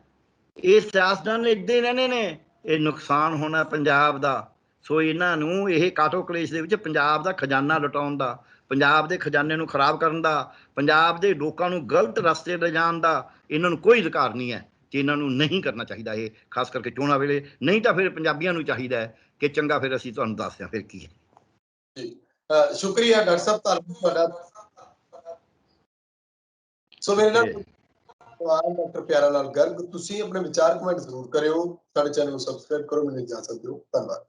ਇਹ ਸਿਆਸਤਦਾਨ ਇੱਦਾਂ ਹੀ ਰਹਿਣੇ ਨੇ। ਇਹ ਨੁਕਸਾਨ ਹੋਣਾ ਪੰਜਾਬ ਦਾ। ਸੋ ਇਹਨਾਂ ਨੂੰ ਇਹ ਕਾਟੋ ਕਲੇਸ਼ ਦੇ ਵਿੱਚ ਪੰਜਾਬ ਦਾ ਖਜ਼ਾਨਾ ਲੁਟਾਉਣ ਦਾ, ਪੰਜਾਬ ਦੇ ਖਜ਼ਾਨੇ ਨੂੰ ਖਰਾਬ ਕਰਨ ਦਾ, ਪੰਜਾਬ ਦੇ ਲੋਕਾਂ ਨੂੰ ਗਲਤ ਰਸਤੇ ਲਿਜਾਣ ਦਾ ਇਹਨਾਂ ਨੂੰ ਕੋਈ ਅਧਿਕਾਰ ਨਹੀਂ ਹੈ। ਤੇ ਇਹਨਾਂ ਨੂੰ ਨਹੀਂ ਕਰਨਾ ਚਾਹੀਦਾ ਇਹ, ਖਾਸ ਕਰਕੇ ਚੋਣਾਂ ਵੇਲੇ। ਨਹੀਂ ਤਾਂ ਫਿਰ ਪੰਜਾਬੀਆਂ ਨੂੰ ਚਾਹੀਦਾ ਹੈ ਕਿ ਚੰਗਾ ਫਿਰ ਅਸੀਂ ਤੁਹਾਨੂੰ ਦੱਸਦੇ ਹਾਂ ਫਿਰ ਕੀ ਹੈ। ਜੀ ਸ਼ੁਕਰੀਆ ਡਾਕਟਰ ਸਾਹਿਬ ਤੁਹਾਡਾ। ਸੋ ਮੇਰੇ ਨਾਲ ਡਾਕਟਰ ਪਿਆਰਾ ਲਾਲ ਗਰਗ, ਤੁਸੀਂ ਆਪਣੇ ਵਿਚਾਰ ਕਮੈਂਟ ਜ਼ਰੂਰ ਕਰਿਓ। ਸਾਡੇ ਚੈਨਲ ਨੂੰ ਸਬਸਕ੍ਰਾਈਬ ਕਰੋ। ਮੈਨੂੰ ਇਜਾਜ਼ਤ ਦਿਓ। ਧੰਨਵਾਦ।